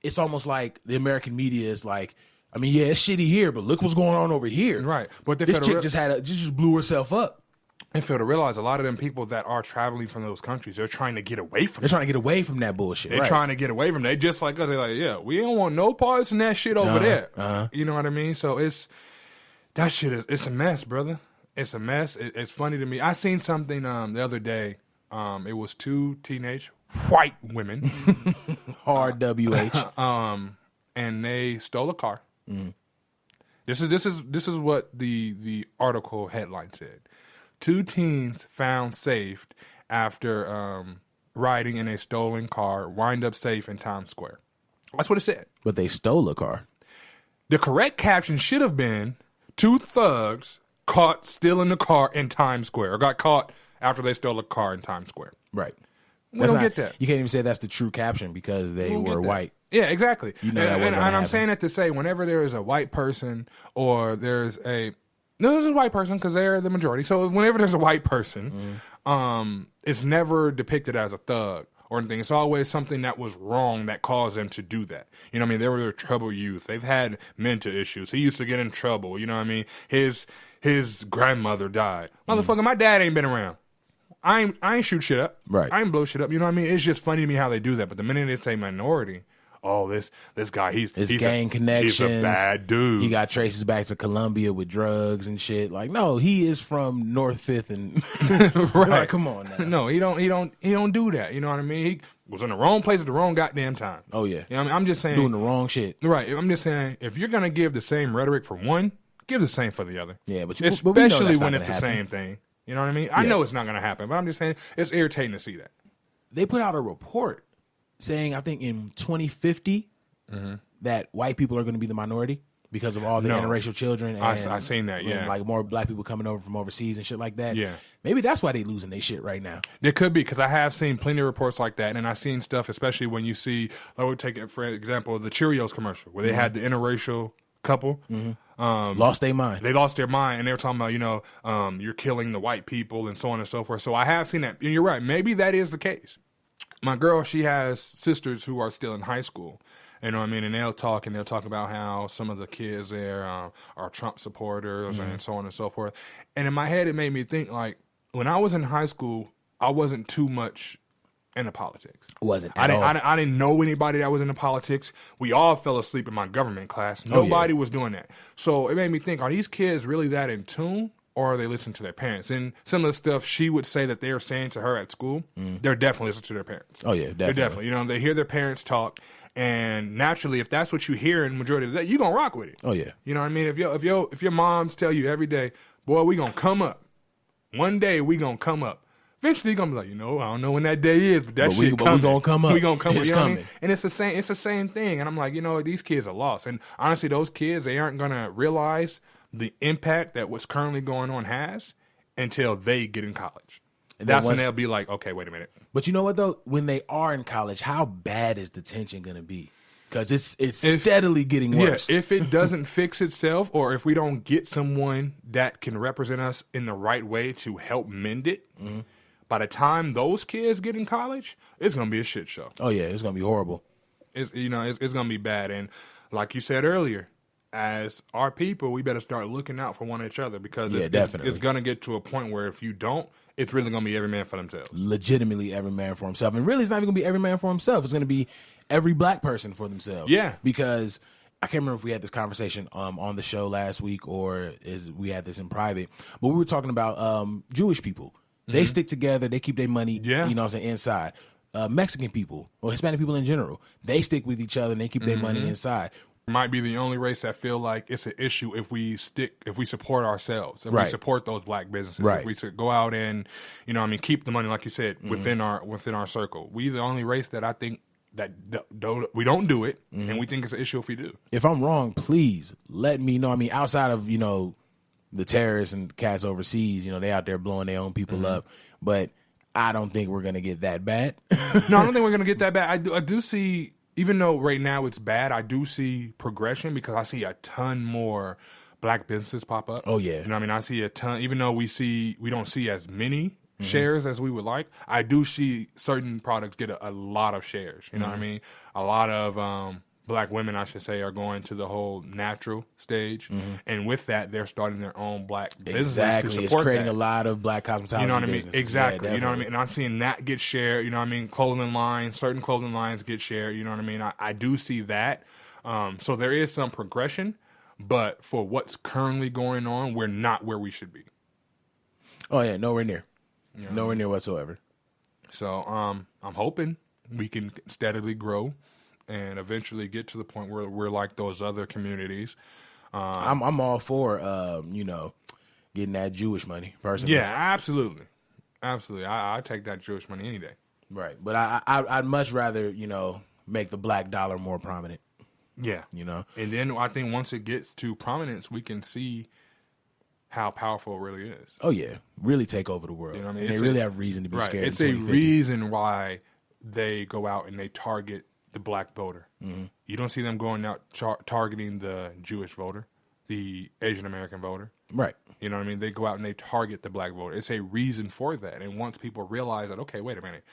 It's almost like the American media is like, I mean, yeah, it's shitty here, but look what's going on over here. Right. But this chick just blew herself up. And fail to realize a lot of them people that are traveling from those countries, they're trying to get away from. They're trying to get away from that bullshit. They're trying to get away from. They just like us. They're like, yeah, we don't want no parts in that shit over there. You know what I mean? So That shit it's a mess, brother. It's a mess. It's funny to me. I seen something the other day. It was 2 teenage white women. Hard WH. And they stole a car. This is what the article headline said. 2 teens found safe after riding in a stolen car wind up safe in Times Square. That's what it said. But they stole a car. The correct caption should have been 2 thugs caught stealing the car in Times Square, or got caught after they stole a car in Times Square. Right. We don't get that. You can't even say that's the true caption because they were white. Yeah, exactly. You know that and I'm saying that to say whenever there is a white person or there's a white person because they're the majority. So whenever there's a white person, it's never depicted as a thug or anything. It's always something that was wrong that caused them to do that. You know what I mean? They were a troubled youth. They've had mental issues. He used to get in trouble. You know what I mean? His grandmother died. Motherfucker, my dad ain't been around. I ain't shoot shit up. Right. I ain't blow shit up. You know what I mean? It's just funny to me how they do that. But the minute they say minority, oh, this guy, he's gang connections. He's a bad dude. He got traces back to Colombia with drugs and shit. Like, no, he is from North Fifth and right. Like, come on now. No, he don't do that. You know what I mean? He was in the wrong place at the wrong goddamn time. Oh yeah. You know what I mean? I'm just saying doing the wrong shit. Right. I'm just saying if you're gonna give the same rhetoric for one, give the same for the other. Yeah, but especially when it's the same thing. You know what I mean? I know it's not gonna happen, but I'm just saying it's irritating to see that. They put out a report saying, I think in 2050, that white people are going to be the minority because of all the interracial children. And, I seen that, yeah. And like more black people coming over from overseas and shit like that. Yeah. Maybe that's why they losing their shit right now. It could be, because I have seen plenty of reports like that, and I've seen stuff, especially when you see, I would take it for example, the Cheerios commercial, where they had the interracial couple. Lost their mind. They lost their mind, and they were talking about, you're killing the white people and so on and so forth. So I have seen that, and you're right. Maybe that is the case. My girl, she has sisters who are still in high school. You know what I mean? And they'll talk about how some of the kids there are Trump supporters and so on and so forth. And in my head, it made me think, like, when I was in high school, I wasn't too much into politics. I didn't know anybody that was into politics. We all fell asleep in my government class. Nobody was doing that. So it made me think, are these kids really that in tune? Or are they listening to their parents? And some of the stuff she would say that they're saying to her at school, they're definitely listening to their parents. Oh, yeah, definitely. They're definitely. You know, they hear their parents talk. And naturally, if that's what you hear in the majority of the day, you're going to rock with it. Oh, yeah. You know what I mean? If your moms tell you every day, boy, we going to come up. One day we going to come up. Eventually, you're going to be like, I don't know when that day is, but shit coming. We going to come up. We going to come up. It's you know coming. What I mean? And it's the same thing. And I'm like, these kids are lost. And honestly, those kids, they aren't going to realize the impact that what's currently going on has until they get in college. That's when they'll be like, okay, wait a minute. But you know what, though? When they are in college, how bad is the tension going to be? Because it's steadily getting worse. Yeah, if it doesn't fix itself, or if we don't get someone that can represent us in the right way to help mend it, by the time those kids get in college, it's going to be a shit show. Oh, yeah, it's going to be horrible. It's going to be bad. And like you said earlier, as our people, we better start looking out for one each other, because it's going to get to a point where if you don't, it's really going to be every man for themselves. Legitimately every man for himself. And really, it's not even going to be every man for himself. It's going to be every black person for themselves. Yeah. Because I can't remember if we had this conversation on the show last week or we had this in private, but we were talking about Jewish people. They stick together. They keep their money, inside. Mexican people or Hispanic people in general, they stick with each other and they keep their money inside. Might be the only race that feel like it's an issue if we support ourselves, if we support those black businesses, if we go out and, keep the money, like you said, within our circle. We the only race that I think that we don't do it, and we think it's an issue if we do. If I'm wrong, please let me know. I mean, outside of, the terrorists and cats overseas, they out there blowing their own people up, but I don't think we're going to get that bad. No, I don't think we're going to get that bad. I do see, even though right now it's bad, I do see progression, because I see a ton more black businesses pop up. Oh, yeah. You know what I mean? I see a ton, even though we don't see as many shares as we would like, I do see certain products get a lot of shares. You know what I mean? A lot of black women, I should say, are going to the whole natural stage. And with that, they're starting their own black business to support It's creating a lot of black cosmetology You know what I mean? businesses. Exactly. Yeah, you know what I mean? And I'm seeing that get shared. You know what I mean? Certain clothing lines get shared. You know what I mean? I do see that. So there is some progression, But for what's currently going on, we're not where we should be. Oh yeah, nowhere near. Nowhere near whatsoever. So I'm hoping we can steadily grow and eventually get to the point where we're like those other communities. I'm all for getting that Jewish money personally. Yeah, absolutely. I take that Jewish money any day. Right, but I'd much rather make the black dollar more prominent. Yeah, and then I think once it gets to prominence, we can see how powerful it really is. Oh yeah, really take over the world. You know what I mean? And they really have reason to be scared. It's a reason why they go out and they target the black voter. Mm-hmm. You don't see them going out targeting the Jewish voter, the Asian American voter. Right. You know what I mean? They go out and they target the black voter. It's a reason for that. And once people realize that, okay, wait a minute,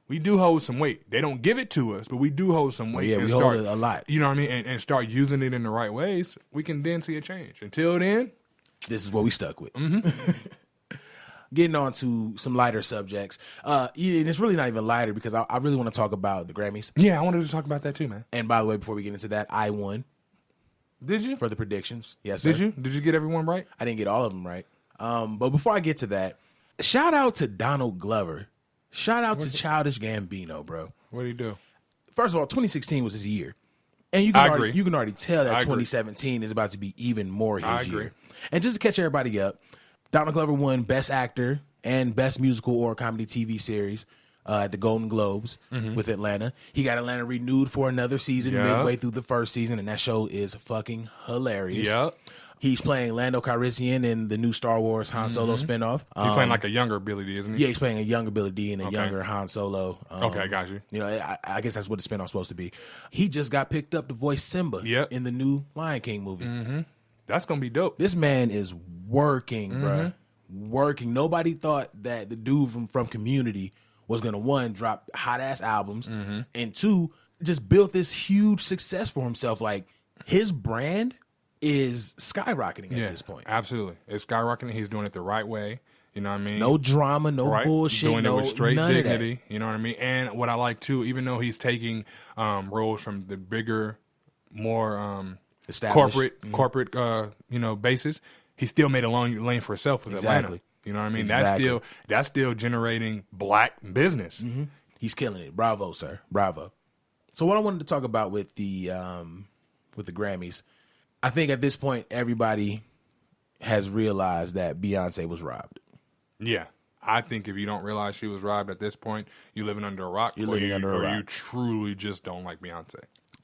we do hold some weight. They don't give it to us, but we do hold some weight. Yeah, we hold it a lot. You know what I mean? And start using it in the right ways, we can then see a change. Until then, this is what we stuck with. Mm-hmm. Getting on to some lighter subjects. And it's really not even lighter because I really want to talk about the Grammys. Yeah, I wanted to talk about that too, man. And by the way, before we get into that, I won. Did you? For the predictions. Yes, sir. Did you? Did you get everyone right? I didn't get all of them right. But before I get to that, shout out to Donald Glover. Shout out to Childish Gambino, bro. What did he do? First of all, 2016 was his year. And you can already tell that 2017 is about to be even more his year. And just to catch everybody up, Donald Glover won Best Actor and Best Musical or Comedy TV Series at the Golden Globes with Atlanta. He got Atlanta renewed for another season midway through the first season, and that show is fucking hilarious. Yep. He's playing Lando Calrissian in the new Star Wars Han Solo spinoff. He's playing like a younger Billy D, isn't he? Yeah, he's playing a younger Billy D and a younger Han Solo. Okay, got you. I guess that's what the spinoff's supposed to be. He just got picked up to voice Simba in the new Lion King movie. Mm-hmm. That's going to be dope. This man is working, bruh. Working. Nobody thought that the dude from Community was going to, one, drop hot-ass albums, and two, just built this huge success for himself. Like, his brand is skyrocketing at this point. Absolutely. It's skyrocketing. He's doing it the right way. You know what I mean? No drama, no bullshit, doing it with straight none dignity. Of that. You know what I mean? And what I like, too, even though he's taking roles from the bigger, more corporate basis, he still made a long lane for himself with Atlanta. You know what I mean? Exactly. That's still generating black business. Mm-hmm. He's killing it. Bravo, sir. Bravo. So what I wanted to talk about with the Grammys, I think at this point everybody has realized that Beyonce was robbed. Yeah. I think if you don't realize she was robbed at this point, you're living under a rock. Or you truly just don't like Beyonce.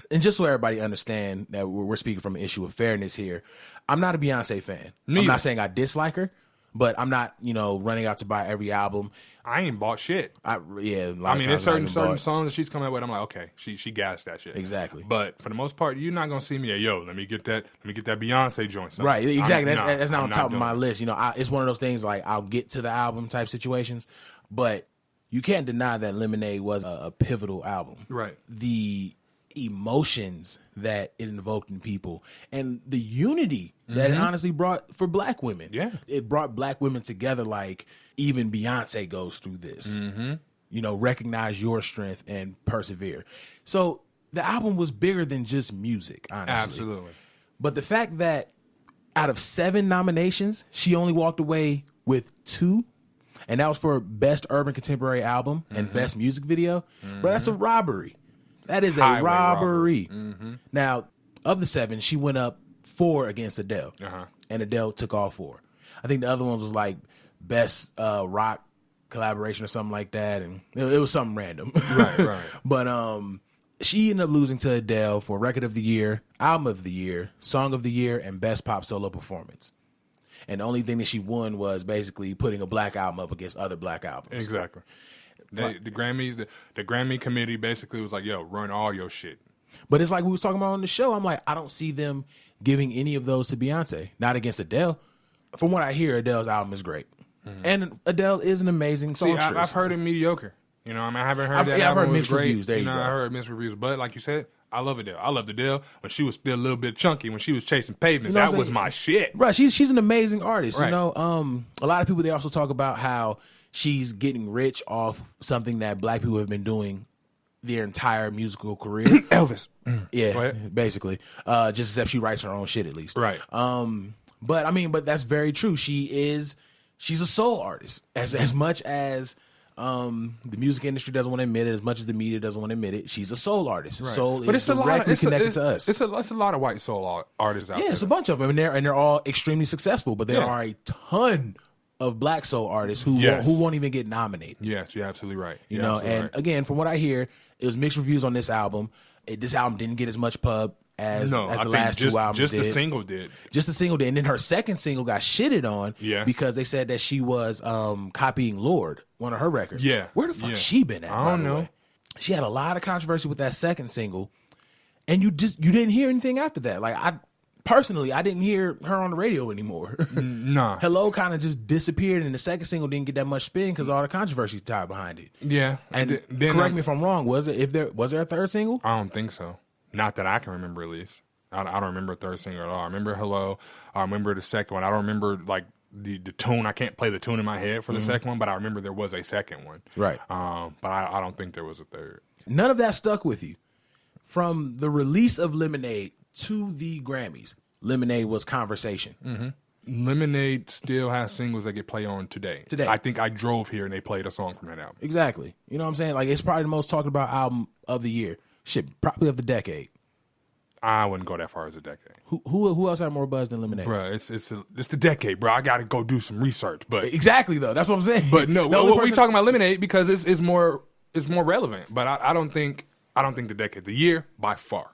And just so everybody understand that we're speaking from an issue of fairness here, I'm not a Beyonce fan. I'm not saying I dislike her, but I'm not, running out to buy every album. I ain't bought shit. There's certain songs that she's coming up with. I'm like, okay, she gassed that shit. Exactly. But for the most part, you're not gonna see me. Let me get that Beyonce joint. Son. Right. Exactly. That's not on top of my list. It's one of those things like I'll get to the album type situations, but you can't deny that Lemonade was a pivotal album. Right. The emotions that it invoked in people and the unity that it honestly brought for black women. Yeah. It brought black women together like even Beyonce goes through this. Recognize your strength and persevere. So the album was bigger than just music, honestly. Absolutely. But the fact that out of 7 nominations, she only walked away with 2, and that was for Best Urban Contemporary Album and Best Music Video, bro, that's a robbery. That is a robbery. Now, of the 7, she went up 4 against Adele, and Adele took all 4. I think the other one was like Best Rock Collaboration or something like that, and it was something random. Right. But she ended up losing to Adele for Record of the Year, Album of the Year, Song of the Year, and Best Pop Solo Performance. And the only thing that she won was basically putting a black album up against other black albums. Exactly. The Grammys, the Grammy committee basically was like, yo, run all your shit. But it's like we was talking about on the show. I'm like, I don't see them giving any of those to Beyonce. Not against Adele. From what I hear, Adele's album is great. And Adele is an amazing songstress. I've heard it mediocre. I haven't heard that. I've heard mixed reviews. There you go. I heard mixed reviews. But like you said, I love Adele. I loved Adele when she was still a little bit chunky, when she was chasing pavements. That was my shit. Right. She's an amazing artist. Right. A lot of people, they also talk about how she's getting rich off something that black people have been doing their entire musical career. Elvis. Yeah, basically. Just except she writes her own shit at least. Right. But that's very true. She's a soul artist. As much as the music industry doesn't want to admit it, as much as the media doesn't want to admit it, she's a soul artist. Right. Soul but is directly connected to us. It's a lot of white soul artists out there. Yeah, it's a bunch of them, and they're all extremely successful. But there are a ton of black soul artists who won't even get nominated. Yes, you're absolutely right. You know, and again, from what I hear, it was mixed reviews on this album. This album didn't get as much pub as the last two albums just did. the single did. Just the single did. And then her second single got shitted on because they said that she was copying Lorde, one of her records. Yeah. Where the fuck she been at? I don't know. She had a lot of controversy with that second single, and you didn't hear anything after that. Like I didn't hear her on the radio anymore. Nah. Hello kind of just disappeared, and the second single didn't get that much spin because all the controversy tied behind it. Yeah. And correct me if I'm wrong. Was there a third single? I don't think so. Not that I can remember, at least. I don't remember a third single at all. I remember Hello. I remember the second one. I don't remember like the tune. I can't play the tune in my head for the second one, but I remember there was a second one. Right. But I don't think there was a third. None of that stuck with you. From the release of Lemonade to the Grammys, Lemonade was conversation. Mm-hmm. Lemonade still has singles that get played on today. I think I drove here and they played a song from that album. Exactly. You know what I'm saying? Like, it's probably the most talked about album of the year. Shit, probably of the decade. I wouldn't go that far as a decade. Who else had more buzz than Lemonade? Bruh, it's the decade, bro. I got to go do some research. But exactly, though. That's what I'm saying. But no, we talking about Lemonade because it's more relevant. But I don't think the decade, the year by far.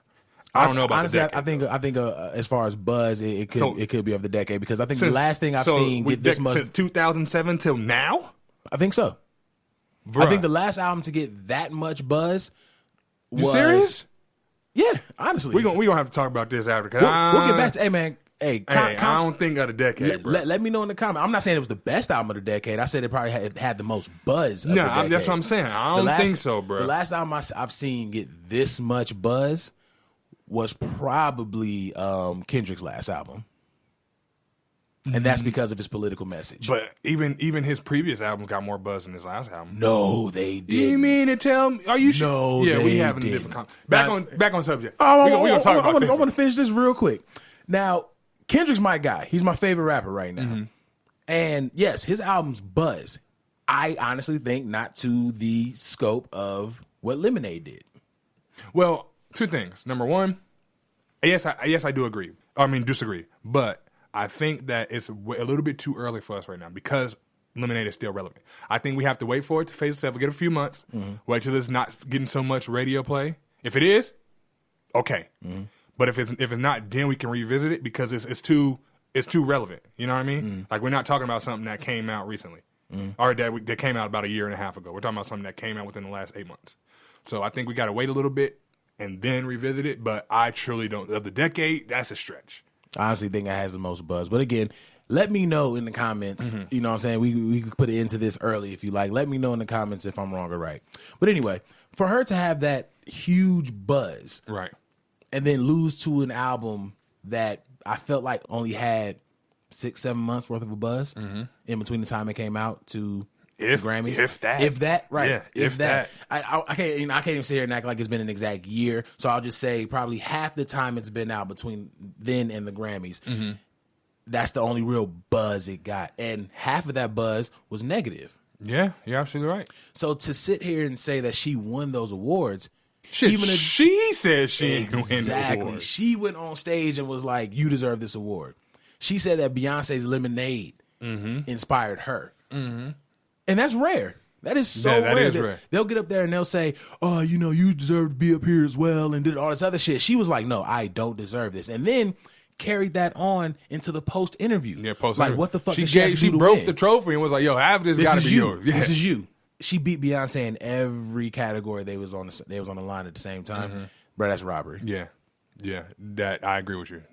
I don't know about honestly, the decade. I think as far as buzz, it could be of the decade because I think the last thing I've seen get this much since 2007 till now. I think so. Bruh. I think the last album to get that much buzz was. You serious? Yeah, honestly, we gonna have to talk about this after. We'll get back to. Hey man, I don't think of the decade, bro. Let me know in the comments. I'm not saying it was the best album of the decade. I said it probably had the most buzz. Of the decade. That's what I'm saying. I don't think so, bro. The last album I've seen get this much buzz was probably Kendrick's last album. And that's because of his political message. But even his previous albums got more buzz than his last album. No, they didn't. You mean to tell me? Are you sure? No, yeah, they we having didn't. a different back on subject. Oh, we gonna talk about this. I want to finish this real quick. Now, Kendrick's my guy. He's my favorite rapper right now. Mm-hmm. And yes, his albums buzz. I honestly think not to the scope of what Lemonade did. Well, two things. Number one, yes, I do agree. I mean, disagree. But I think that it's a little bit too early for us right now because Lemonade is still relevant. I think we have to wait for it to phase itself. We'll get a few months. Mm-hmm. Wait till it's not getting so much radio play. If it is, okay. Mm-hmm. But if it's not, then we can revisit it because it's too relevant. You know what I mean? Mm-hmm. Like we're not talking about something that came out recently, or that came out about a year and a half ago. We're talking about something that came out within the last 8 months. So I think we got to wait a little bit and then revisit it. But I truly don't. Of the decade, that's a stretch. I honestly think it has the most buzz. But again, let me know in the comments. Mm-hmm. You know what I'm saying? We could put it into this early if you like. Let me know in the comments if I'm wrong or right. But anyway, for her to have that huge buzz. Right. And then lose to an album that I felt like only had 6-7 months worth of a buzz in between the time it came out to the Grammys. If that. Right. Yeah, if that. I can't even sit here and act like it's been an exact year. So I'll just say probably half the time it's been out between then and the Grammys. Mm-hmm. That's the only real buzz it got. And half of that buzz was negative. Yeah, you're absolutely right. So to sit here and say that she won those awards. Shit, she said she exactly. didn't win the award. She went on stage and was like, "You deserve this award." She said that Beyonce's Lemonade inspired her, and that's rare. That is so that rare. Is rare. They'll get up there and they'll say, "Oh, you deserve to be up here as well," and did all this other shit. She was like, "No, I don't deserve this," and then carried that on into the post interview. Yeah, post like what the fuck? She broke the trophy and was like, "Yo, half this got to be yours." Yeah. This is you. She beat Beyonce in every category they was on the line at the same time. Mm-hmm. Bro, that's robbery. Yeah. That I agree with you.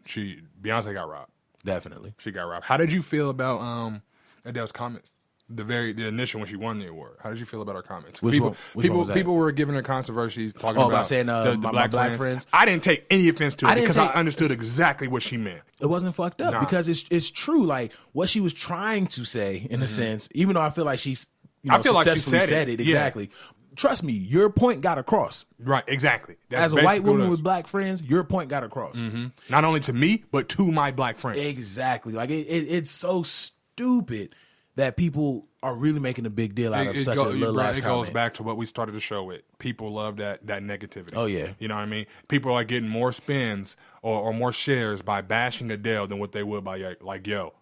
Beyonce got robbed. Definitely, she got robbed. How did you feel about Adele's comments? The initial when she won the award. How did you feel about her comments? Which one was that? People were giving her controversy talking about saying the my black friends. I didn't take any offense to it because I understood exactly what she meant. It wasn't fucked up because it's true. Like what she was trying to say in a sense, even though I feel like she's. I feel like she successfully said it exactly. Yeah. trust me, your point got across. Right, exactly. That's As a white basically what woman it with is. black friends, your point got across. Not only to me, but to my black friends. Exactly. Like it's so stupid that people are really making a big deal out of such a little ass It comment. goes back to what we started the show with. People love that negativity. Oh, yeah. You know what I mean? People are getting more spins or more shares by bashing Adele than what they would by like, yo,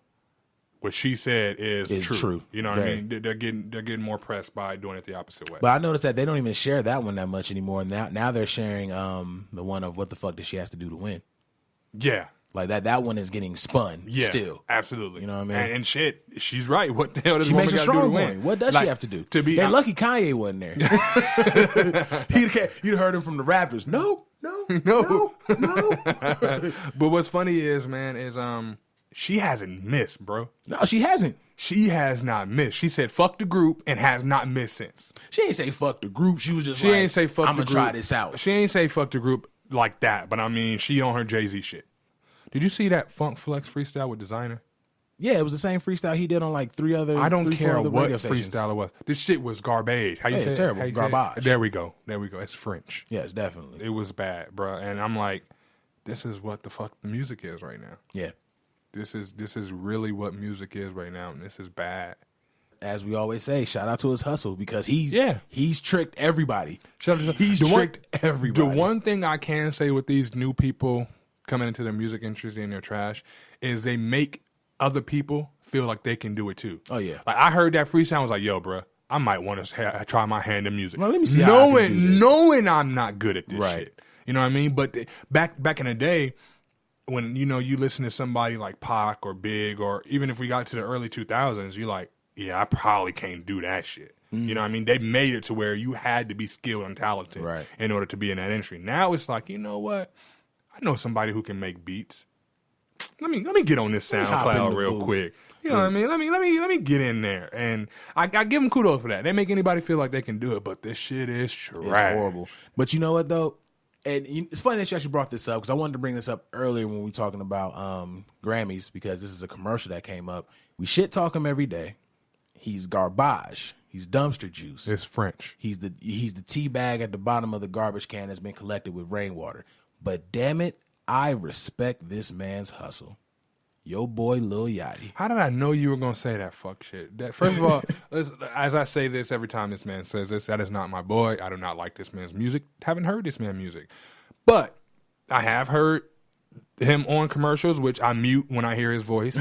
what she said is true. You know what I mean? They're getting more press by doing it the opposite way. But I noticed that they don't even share that one that much anymore. Now they're sharing the one of what the fuck does she has to do to win. Yeah. Like that one is getting spun still. Absolutely. You know what I mean? And shit, she's right. What the hell does She woman makes a got to do to strong win? point. What does she have to do? They're lucky Kanye wasn't there. You'd heard him from the Raptors. No. But what's funny is, man, is she hasn't missed, bro. No, she hasn't. She has not missed. She said fuck the group and has not missed since. She ain't say fuck the group. She was just She ain't say fuck I'm the gonna group. try this out. She ain't say fuck the group like that, but I mean, she on her Jay-Z shit. Did you see that Funk Flex freestyle with Designer? Yeah, it was the same freestyle he did on like I don't care four other what radio stations. freestyle it was. This shit was garbage. How you say terrible. it? How you say it? Garbage. There we go. It's French. Yes, definitely. It was bad, bro. And I'm like, this is what the fuck the music is right now. Yeah. This is really what music is right now, and this is bad. As we always say, shout out to his hustle because he's tricked everybody. He's tricked everybody. The one thing I can say with these new people coming into the music industry and they're trash is they make other people feel like they can do it too. Oh yeah. Like I heard that freestyle, I was like, yo, bro, I might want to try my hand in music. Well, let me see how I can do this. Knowing I'm not good at this Right. shit. You know what I mean? But back in the day, when you listen to somebody like Pac or Big, or even if we got to the early 2000s, you're like, yeah, I probably can't do that shit. You know what I mean? They made it to where you had to be skilled and talented in order to be in that industry. Now it's like, you know what? I know somebody who can make beats. Let me get on this SoundCloud real quick. You know what I mean? Let me get in there, and I give them kudos for that. They make anybody feel like they can do it, but this shit is trash. It's horrible. But you know what though? And it's funny that you actually brought this up because I wanted to bring this up earlier when we were talking about Grammys because this is a commercial that came up. We shit talk him every day. He's garbage. He's dumpster juice. It's French. He's the tea bag at the bottom of the garbage can that's been collected with rainwater. But damn it, I respect this man's hustle. Yo boy Lil Yachty. How did I know you were going to say that fuck shit? First of all, as I say this every time this man says this, that is not my boy. I do not like this man's music. Haven't heard this man's music. But I have heard him on commercials, which I mute when I hear his voice.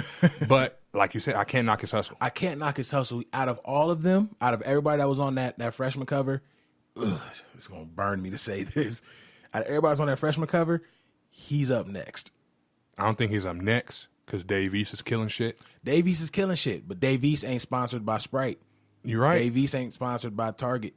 But like you said, I can't knock his hustle. I can't knock his hustle. Out of all of them, out of everybody that was on that freshman cover, it's going to burn me to say this. Out of everybody that's on that freshman cover, he's up next. I don't think he's up next because Dave East is killing shit. Dave East is killing shit, but Dave East ain't sponsored by Sprite. You're right. Dave East ain't sponsored by Target.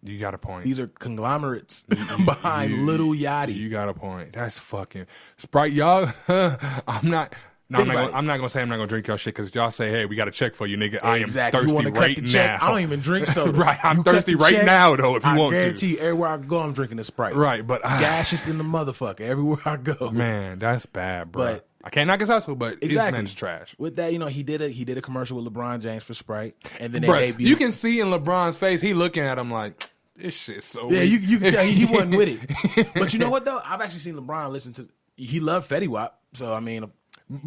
You got a point. These are conglomerates behind Little Yachty. You got a point. That's fucking Sprite, y'all. I'm not gonna say I'm not gonna drink y'all shit because y'all say, hey, we got a check for you, nigga. I am Exactly. You thirsty wanna cut right the check? now. I don't even drink soda. Right, I'm You cut thirsty the right check, now though. If you want I guarantee to, you, everywhere I go, I'm drinking a Sprite. right? But gaseous in the motherfucker everywhere I go. man, that's bad, bro. But I can't knock his hustle, but exactly, this man's trash. With that, he did a commercial with LeBron James for Sprite, and then they Bruh, debuted. you can see in LeBron's face, he looking at him like, this shit's so Yeah, weak. you can tell he wasn't with it. But you know what though? I've actually seen LeBron listen to. He loved Fetty Wap, so I mean,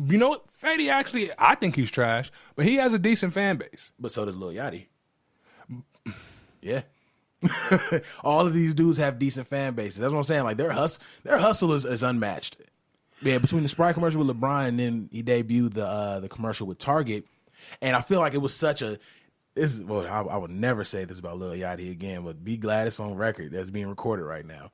You know what? Fetty actually, I think he's trash, but he has a decent fan base. but so does Lil Yachty. Yeah. All of these dudes have decent fan bases. That's what I'm saying. Like their hustle is unmatched. Yeah, between the Sprite commercial with LeBron and then he debuted the commercial with Target, and I feel like it was such a. I would never say this about Lil Yachty again, but be glad it's on record. That's being recorded right now.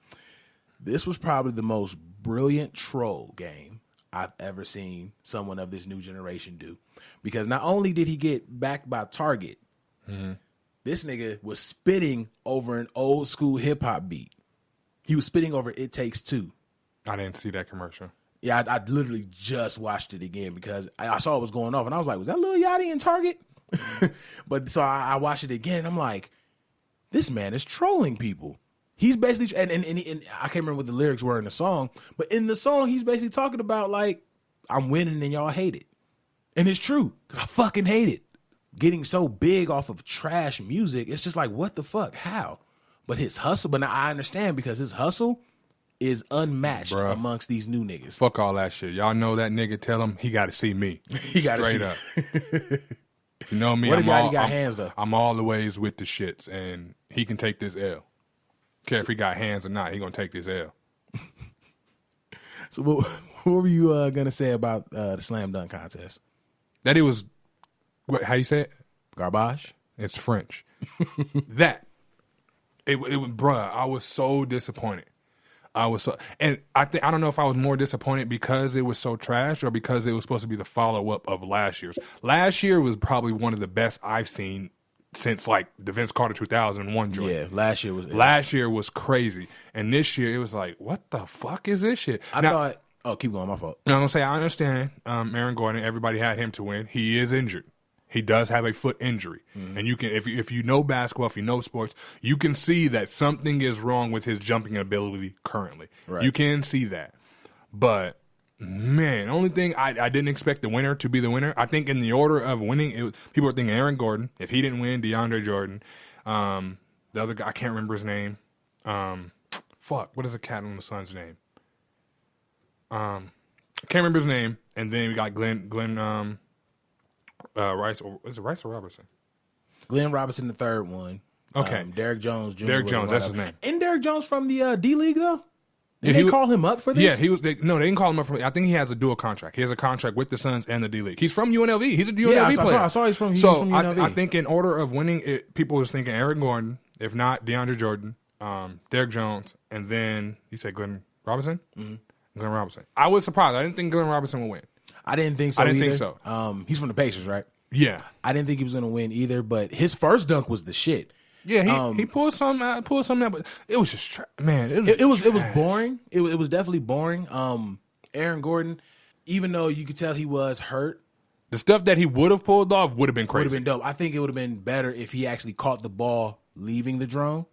This was probably the most brilliant troll game I've ever seen someone of this new generation do, because not only did he get backed by Target, this nigga was spitting over an old school hip hop beat. He was spitting over "It Takes Two." I didn't see that commercial. Yeah, I literally just watched it again because I saw it was going off, and I was like, "Was that Lil Yachty in Target?" But so I watched it again. And I'm like, this man is trolling people. He's basically, and I can't remember what the lyrics were in the song, but in the song, he's basically talking about like, I'm winning and y'all hate it. And it's true, because I fucking hate it. Getting so big off of trash music, it's just like, what the fuck? How? but his hustle. But now I understand because his hustle is unmatched Bruh. amongst these new niggas. Fuck all that shit. Y'all know that nigga. Tell him he got to see me. He got to see. Straight up. If you know me, What if he already got hands though? I'm all the ways with the shits, and he can take this L. Care if he got hands or not, he gonna take this L. So what were you gonna say about the slam dunk contest? That it was, how you say it? Garbage. It's French. It was, bruh, I was so disappointed. And I don't know if I was more disappointed because it was so trash or because it was supposed to be the follow-up of last year's. Last year was probably one of the best I've seen since like the Vince Carter 2001 joint. Yeah, last year was crazy. And this year it was like, what the fuck is this shit? I thought, keep going, my fault. I'm going to say, I understand Aaron Gordon, everybody had him to win. He is injured. He does have a foot injury. Mm-hmm. And you can, if you know basketball, if you know sports, you can see that something is wrong with his jumping ability currently. Right. You can see that. But, man, only thing I didn't expect the winner to be the winner. I think in the order of winning, people were thinking Aaron Gordon. If he didn't win, DeAndre Jordan. The other guy, I can't remember his name. What is the cat on the Suns' name? I can't remember his name. And then we got Glenn Rice, or is it Rice or Robertson? Glenn Robinson, the third one. Okay. Derek Jones Jr. Derek Jones, that's his name. Isn't Derek Jones from the D League though? Did they call him up for this? Yeah, he was. No, they didn't call him up for. I think he has a dual contract. He has a contract with the Suns and the D League. He's from UNLV. He's a UNLV player. I saw he's from UNLV. I think in order of winning, people was thinking Aaron Gordon, if not DeAndre Jordan, Derek Jones, and then you said Glenn Robinson. Mm-hmm. Glenn Robinson. I was surprised. I didn't think Glenn Robinson would win. I didn't think so. Think so. He's from the Pacers, right? Yeah. I didn't think he was going to win either, but his first dunk was the shit. Yeah, he pulled something out, but it was just man. It was boring. It was definitely boring. Aaron Gordon, even though you could tell he was hurt, the stuff that he would have pulled off would have been crazy. Would have been dope. I think it would have been better if he actually caught the ball leaving the drone,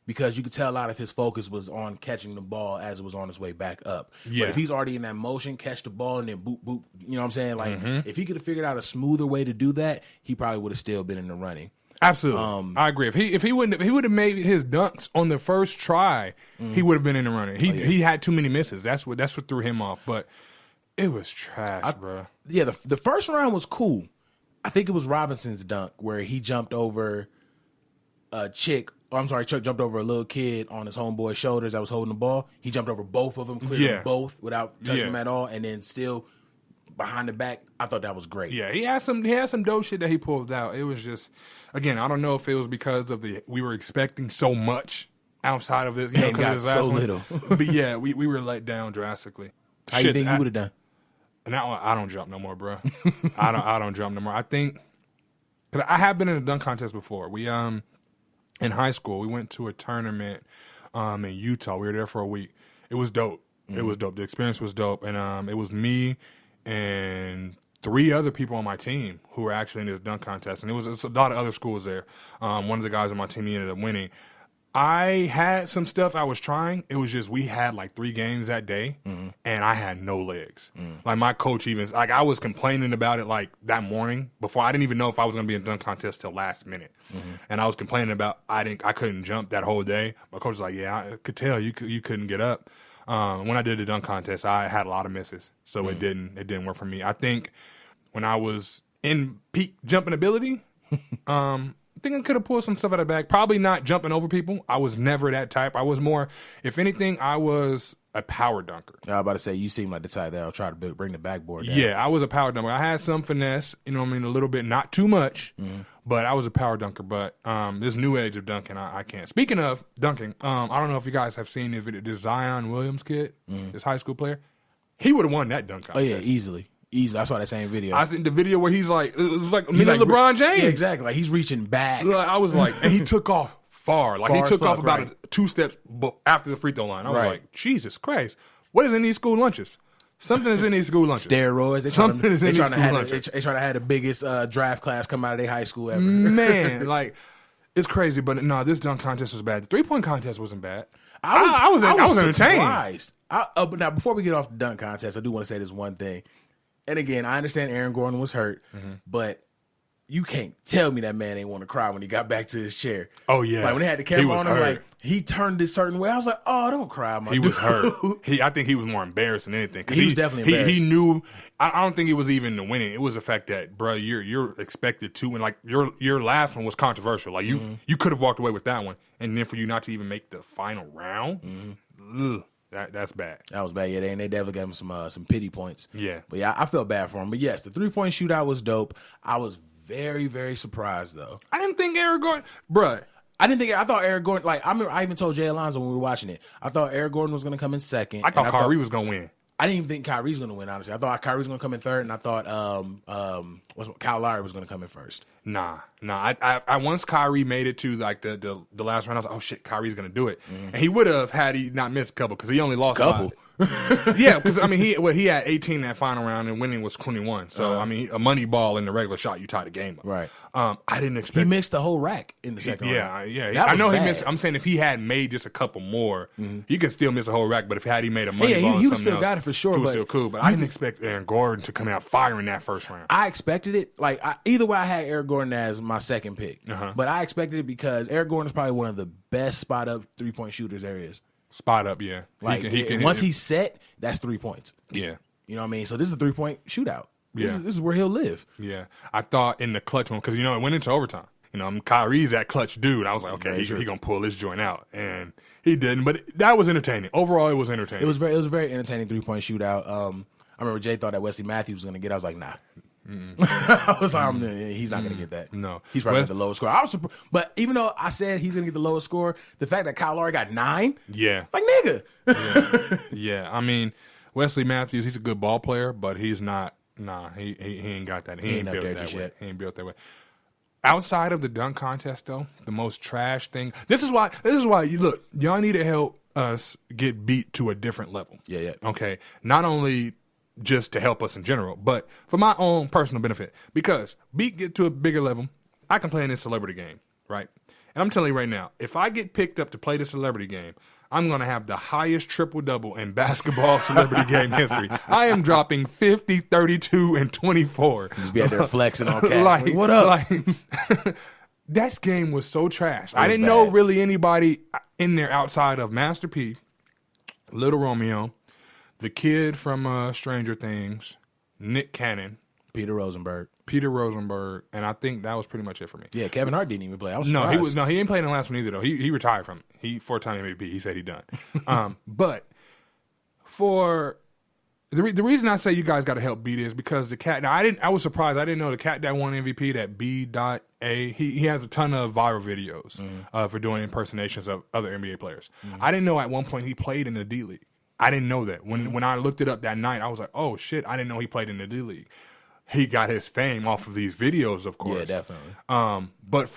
because you could tell a lot of his focus was on catching the ball as it was on its way back up. Yeah. But if he's already in that motion, catch the ball and then boop, boop, you know what I'm saying? Like, if he could have figured out a smoother way to do that, he probably would have still been in the running. Absolutely. I agree. If he would have made his dunks on the first try, he would have been in the running. He had too many misses. That's what threw him off. But it was trash, bro. Yeah, the first round was cool. I think it was Robinson's dunk where he jumped over a chick. Chuck jumped over a little kid on his homeboy's shoulders that was holding the ball. He jumped over both of them, cleared them both without touching them at all, and then still behind the back. I thought that was great. Yeah, he had some dope shit that he pulled out. It was just, again, I don't know if it was because of we were expecting so much outside of this, and got so little. But yeah, we were let down drastically. How you think you would have done? Now I don't jump no more, bro. I don't jump no more. I think, because I have been in a dunk contest before. We in high school, we went to a tournament in Utah. We were there for a week. It was dope. It was dope. The experience was dope. And it was me and 3 other people on my team who were actually in this dunk contest. And it's a lot of other schools there. One of the guys on my team, he ended up winning. I had some stuff I was trying. It was just we had like 3 games that day, and I had no legs. Like my coach even, like I was complaining about it like that morning before. I didn't even know if I was going to be in dunk contest till last minute, and I was complaining about I couldn't jump that whole day. My coach was like, "Yeah, I could tell you couldn't get up." When I did the dunk contest, I had a lot of misses, so it didn't work for me. I think when I was in peak jumping ability, I think I could have pulled some stuff out of the bag. Probably not jumping over people. I was never that type. I was more, if anything, I was a power dunker. I was about to say, you seem like the type that'll try to bring the backboard down. Yeah, I was a power dunker. I had some finesse, you know what I mean, a little bit, not too much, but I was a power dunker. But this new age of dunking, I can't. Speaking of dunking, I don't know if you guys have seen this video, this Zion Williams kid, this high school player. He would have won that dunk contest. Oh, yeah, easily. I saw that same video. I seen the video where he's like, it was like LeBron James. Yeah, exactly. Like he's reaching back. I was like, and he took off far. Like he took off about 2 steps after the free throw line. I was like, Jesus Christ, what is in these school lunches? Something is in these school lunches. Steroids. They trying to have the biggest draft class come out of their high school ever. Man, like it's crazy. But no, this dunk contest was bad. The 3-point contest wasn't bad. I was entertained. Surprised. But now, before we get off the dunk contest, I do want to say this one thing. And again, I understand Aaron Gordon was hurt, but you can't tell me that man ain't want to cry when he got back to his chair. Oh, yeah. Like when they had the camera on him, like he turned a certain way. I was like, oh, don't cry, my dude. He was hurt. I think he was more embarrassed than anything. He was definitely embarrassed. He knew. I don't think it was even the winning. It was the fact that, bro, you're expected to, and like your last one was controversial. Like you could have walked away with that one, and then for you not to even make the final round, that's bad. That was bad. Yeah, they definitely gave him some pity points. Yeah, but yeah, I felt bad for him. But yes, the 3-point shootout was dope. I was very, very surprised though. I didn't think Eric Gordon, bruh. I thought Eric Gordon, like, I even told Jay Alonso when we were watching it, I thought Eric Gordon was going to come in second. I thought Kyrie was going to win. I didn't even think Kyrie was going to win, honestly. I thought Kyrie was going to come in third, and I thought Kyle Lowry was going to come in first. Nah. I once Kyrie made it to like the last round, I was like, oh shit, Kyrie's going to do it. And he would have had he not missed a couple because he only lost a couple. Yeah, because I mean he had 18 in that final round and winning was 21. So I mean a money ball in the regular shot, you tie the game up. Right. I didn't expect he missed the whole rack in the second round. Yeah. I know he missed. I'm saying if he had made just a couple more, he could still miss a whole rack. But if he made a money ball, he would still got it for sure. He was still cool. But I didn't expect Aaron Gordon to come out firing that first round. I expected it. Like either way, I had Eric Gordon as my second pick, but I expected it because Eric Gordon is probably one of the best spot up 3-point shooters there is. Spot up, yeah. Like he can once he's set, that's 3 points. Yeah, you know what I mean. So this is a 3-point shootout. This is where he'll live. Yeah, I thought in the clutch one because it went into overtime. Kyrie's that clutch dude. I was like, okay, he gonna pull this joint out, and he didn't. But that was entertaining. Overall, it was entertaining. It was a very entertaining 3-point shootout. I remember Jay thought that Wesley Matthews was gonna get. I was like, nah. I was like, he's not gonna get that. No, he's probably the lowest score. I was surprised, but even though I said he's gonna get the lowest score, the fact that Kyle Lowry got 9, like nigga. Yeah. I mean, Wesley Matthews, he's a good ball player, but he's not. Nah, he ain't got that. He ain't built that way. He ain't built that way. Outside of the dunk contest, though, the most trash thing. This is why you look. Y'all need to help us get beat to a different level. Yeah. Okay, not only just to help us in general, but for my own personal benefit. Because beat get to a bigger level, I can play in this celebrity game, right? And I'm telling you right now, if I get picked up to play the celebrity game, I'm going to have the highest triple-double in basketball celebrity game history. I am dropping 50, 32, and 24. Just be out there flexing on cash. Like, what up? That game was so trash. I didn't know really anybody in there outside of Master P, Little Romeo, the kid from Stranger Things, Nick Cannon, Peter Rosenberg, and I think that was pretty much it for me. Yeah, Kevin Hart didn't even play. I was surprised. He didn't play in the last one either though. He retired from it. He 4-time MVP. He said he done. But for the reason I say you guys got to help beat is because the cat. Now I was surprised. I didn't know the cat that won MVP, that B.A. He has a ton of viral videos for doing impersonations of other NBA players. I didn't know at one point he played in the D League. I didn't know that. When I looked it up that night, I was like, oh shit, I didn't know he played in the D League. He got his fame off of these videos, of course. Yeah, definitely. But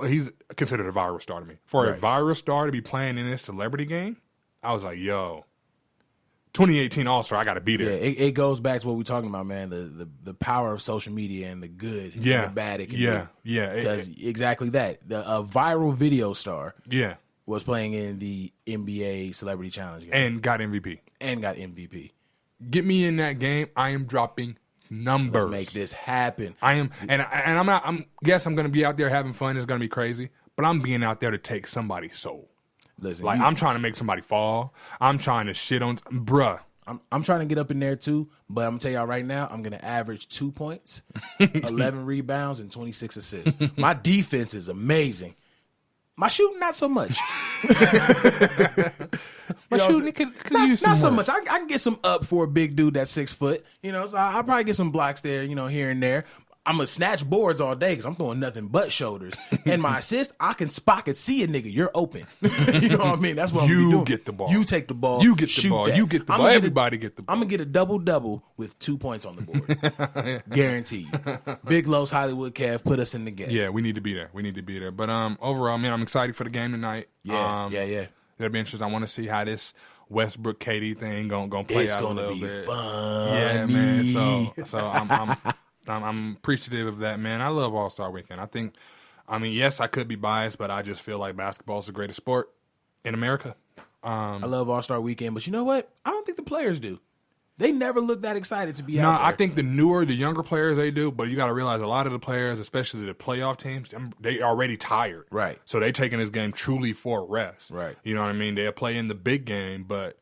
he's considered a viral star to me. For a viral star to be playing in this celebrity game, I was like, yo, 2018 All-Star, I got to be there. Yeah, it goes back to what we're talking about, man, the power of social media and the good and the bad it can do. Yeah. Because exactly that. A viral video star was playing in the NBA Celebrity Challenge game. And got MVP. Get me in that game, I am dropping numbers. Let's make this happen. I am, and I'm not. I'm going to be out there having fun. It's going to be crazy, but I'm being out there to take somebody's soul. Listen, I'm trying to make somebody fall. I'm trying to shit on, bruh. I'm trying to get up in there too, but I'm gonna tell y'all right now, I'm gonna average 2 points, 11 rebounds, and 26 assists. My defense is amazing. My shooting, not so much. My shooting could use some not so more. much. I can get some up for a big dude that's 6 foot. So I'll probably get some blocks there, here and there. I'm going to snatch boards all day because I'm throwing nothing but shoulders. And my assist, I can see a nigga. You're open. You know what I mean? That's what I'm doing. You get the ball. You take the ball. You get the ball. That. You get the ball. Everybody get the ball. I'm going to get a double-double with 2 points on the board. Guaranteed. Big Los Hollywood Kev, put us in the game. Yeah, we need to be there. But overall, man, I'm excited for the game tonight. Yeah. It'll be interesting. I want to see how this Westbrook KD thing gonna play out a little bit. It's gonna be fun. Yeah, man. So I'm appreciative of that, man. I love All-Star Weekend. Yes, I could be biased, but I just feel like basketball is the greatest sport in America. I love All-Star Weekend, but you know what? I don't think the players do. They never look that excited to be No, out there. I think the younger players, they do, but you got to realize a lot of the players, especially the playoff teams, they already tired. Right. So they taking this game truly for rest. Right. You know what I mean? They'll play in the big game, but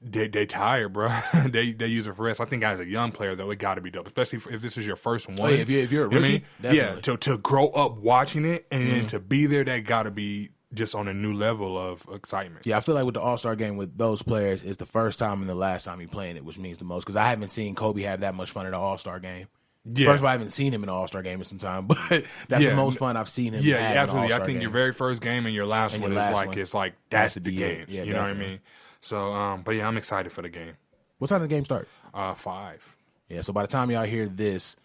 they tired, bro. they use it for rest. I think as a young player, though, it got to be dope, especially if this is your first one. Oh, yeah, if you're a rookie, you know what I mean? definitely. Yeah, to grow up watching it and then to be there, that got to be just on a new level of excitement. Yeah, I feel like with the All-Star game with those players, it's the first time and the last time he playing it, which means the most. Because I haven't seen Kobe have that much fun at an All-Star game. Yeah. First of all, I haven't seen him in an All-Star game in some time, but that's the most fun I've seen him Yeah, have in an absolutely. All-Star I think game. your very first game and your last And one your is last like one it's like has that's to the be game. it. Yeah, you know what I definitely. mean? So, but yeah, I'm excited for the game. What time does the game start? 5. Yeah, so by the time y'all hear this,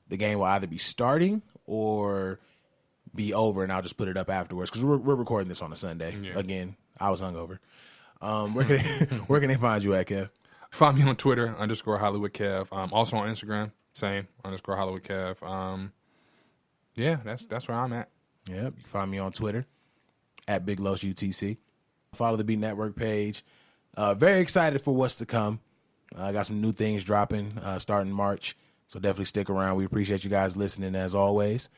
the game will either be starting or be over, and I'll just put it up afterwards because we're recording this on a Sunday. Yeah. Again, I was hungover. Where can they find you at, Kev? Find me on Twitter _Hollywood Kev. Also on Instagram, same _Hollywood Kev. Yeah, that's where I'm at. Yeah, you can find me on Twitter at Big Los UTC. Follow the Beat Network page. Very excited for what's to come. I got some new things dropping starting March, so definitely stick around. We appreciate you guys listening as always.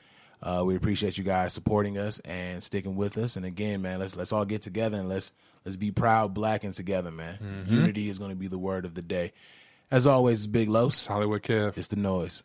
We appreciate you guys supporting us and sticking with us. And again, man, let's all get together and let's be proud, black, and together, man. Unity is going to be the word of the day. As always, it's Big Los. Hollywood Kev. It's the Noize.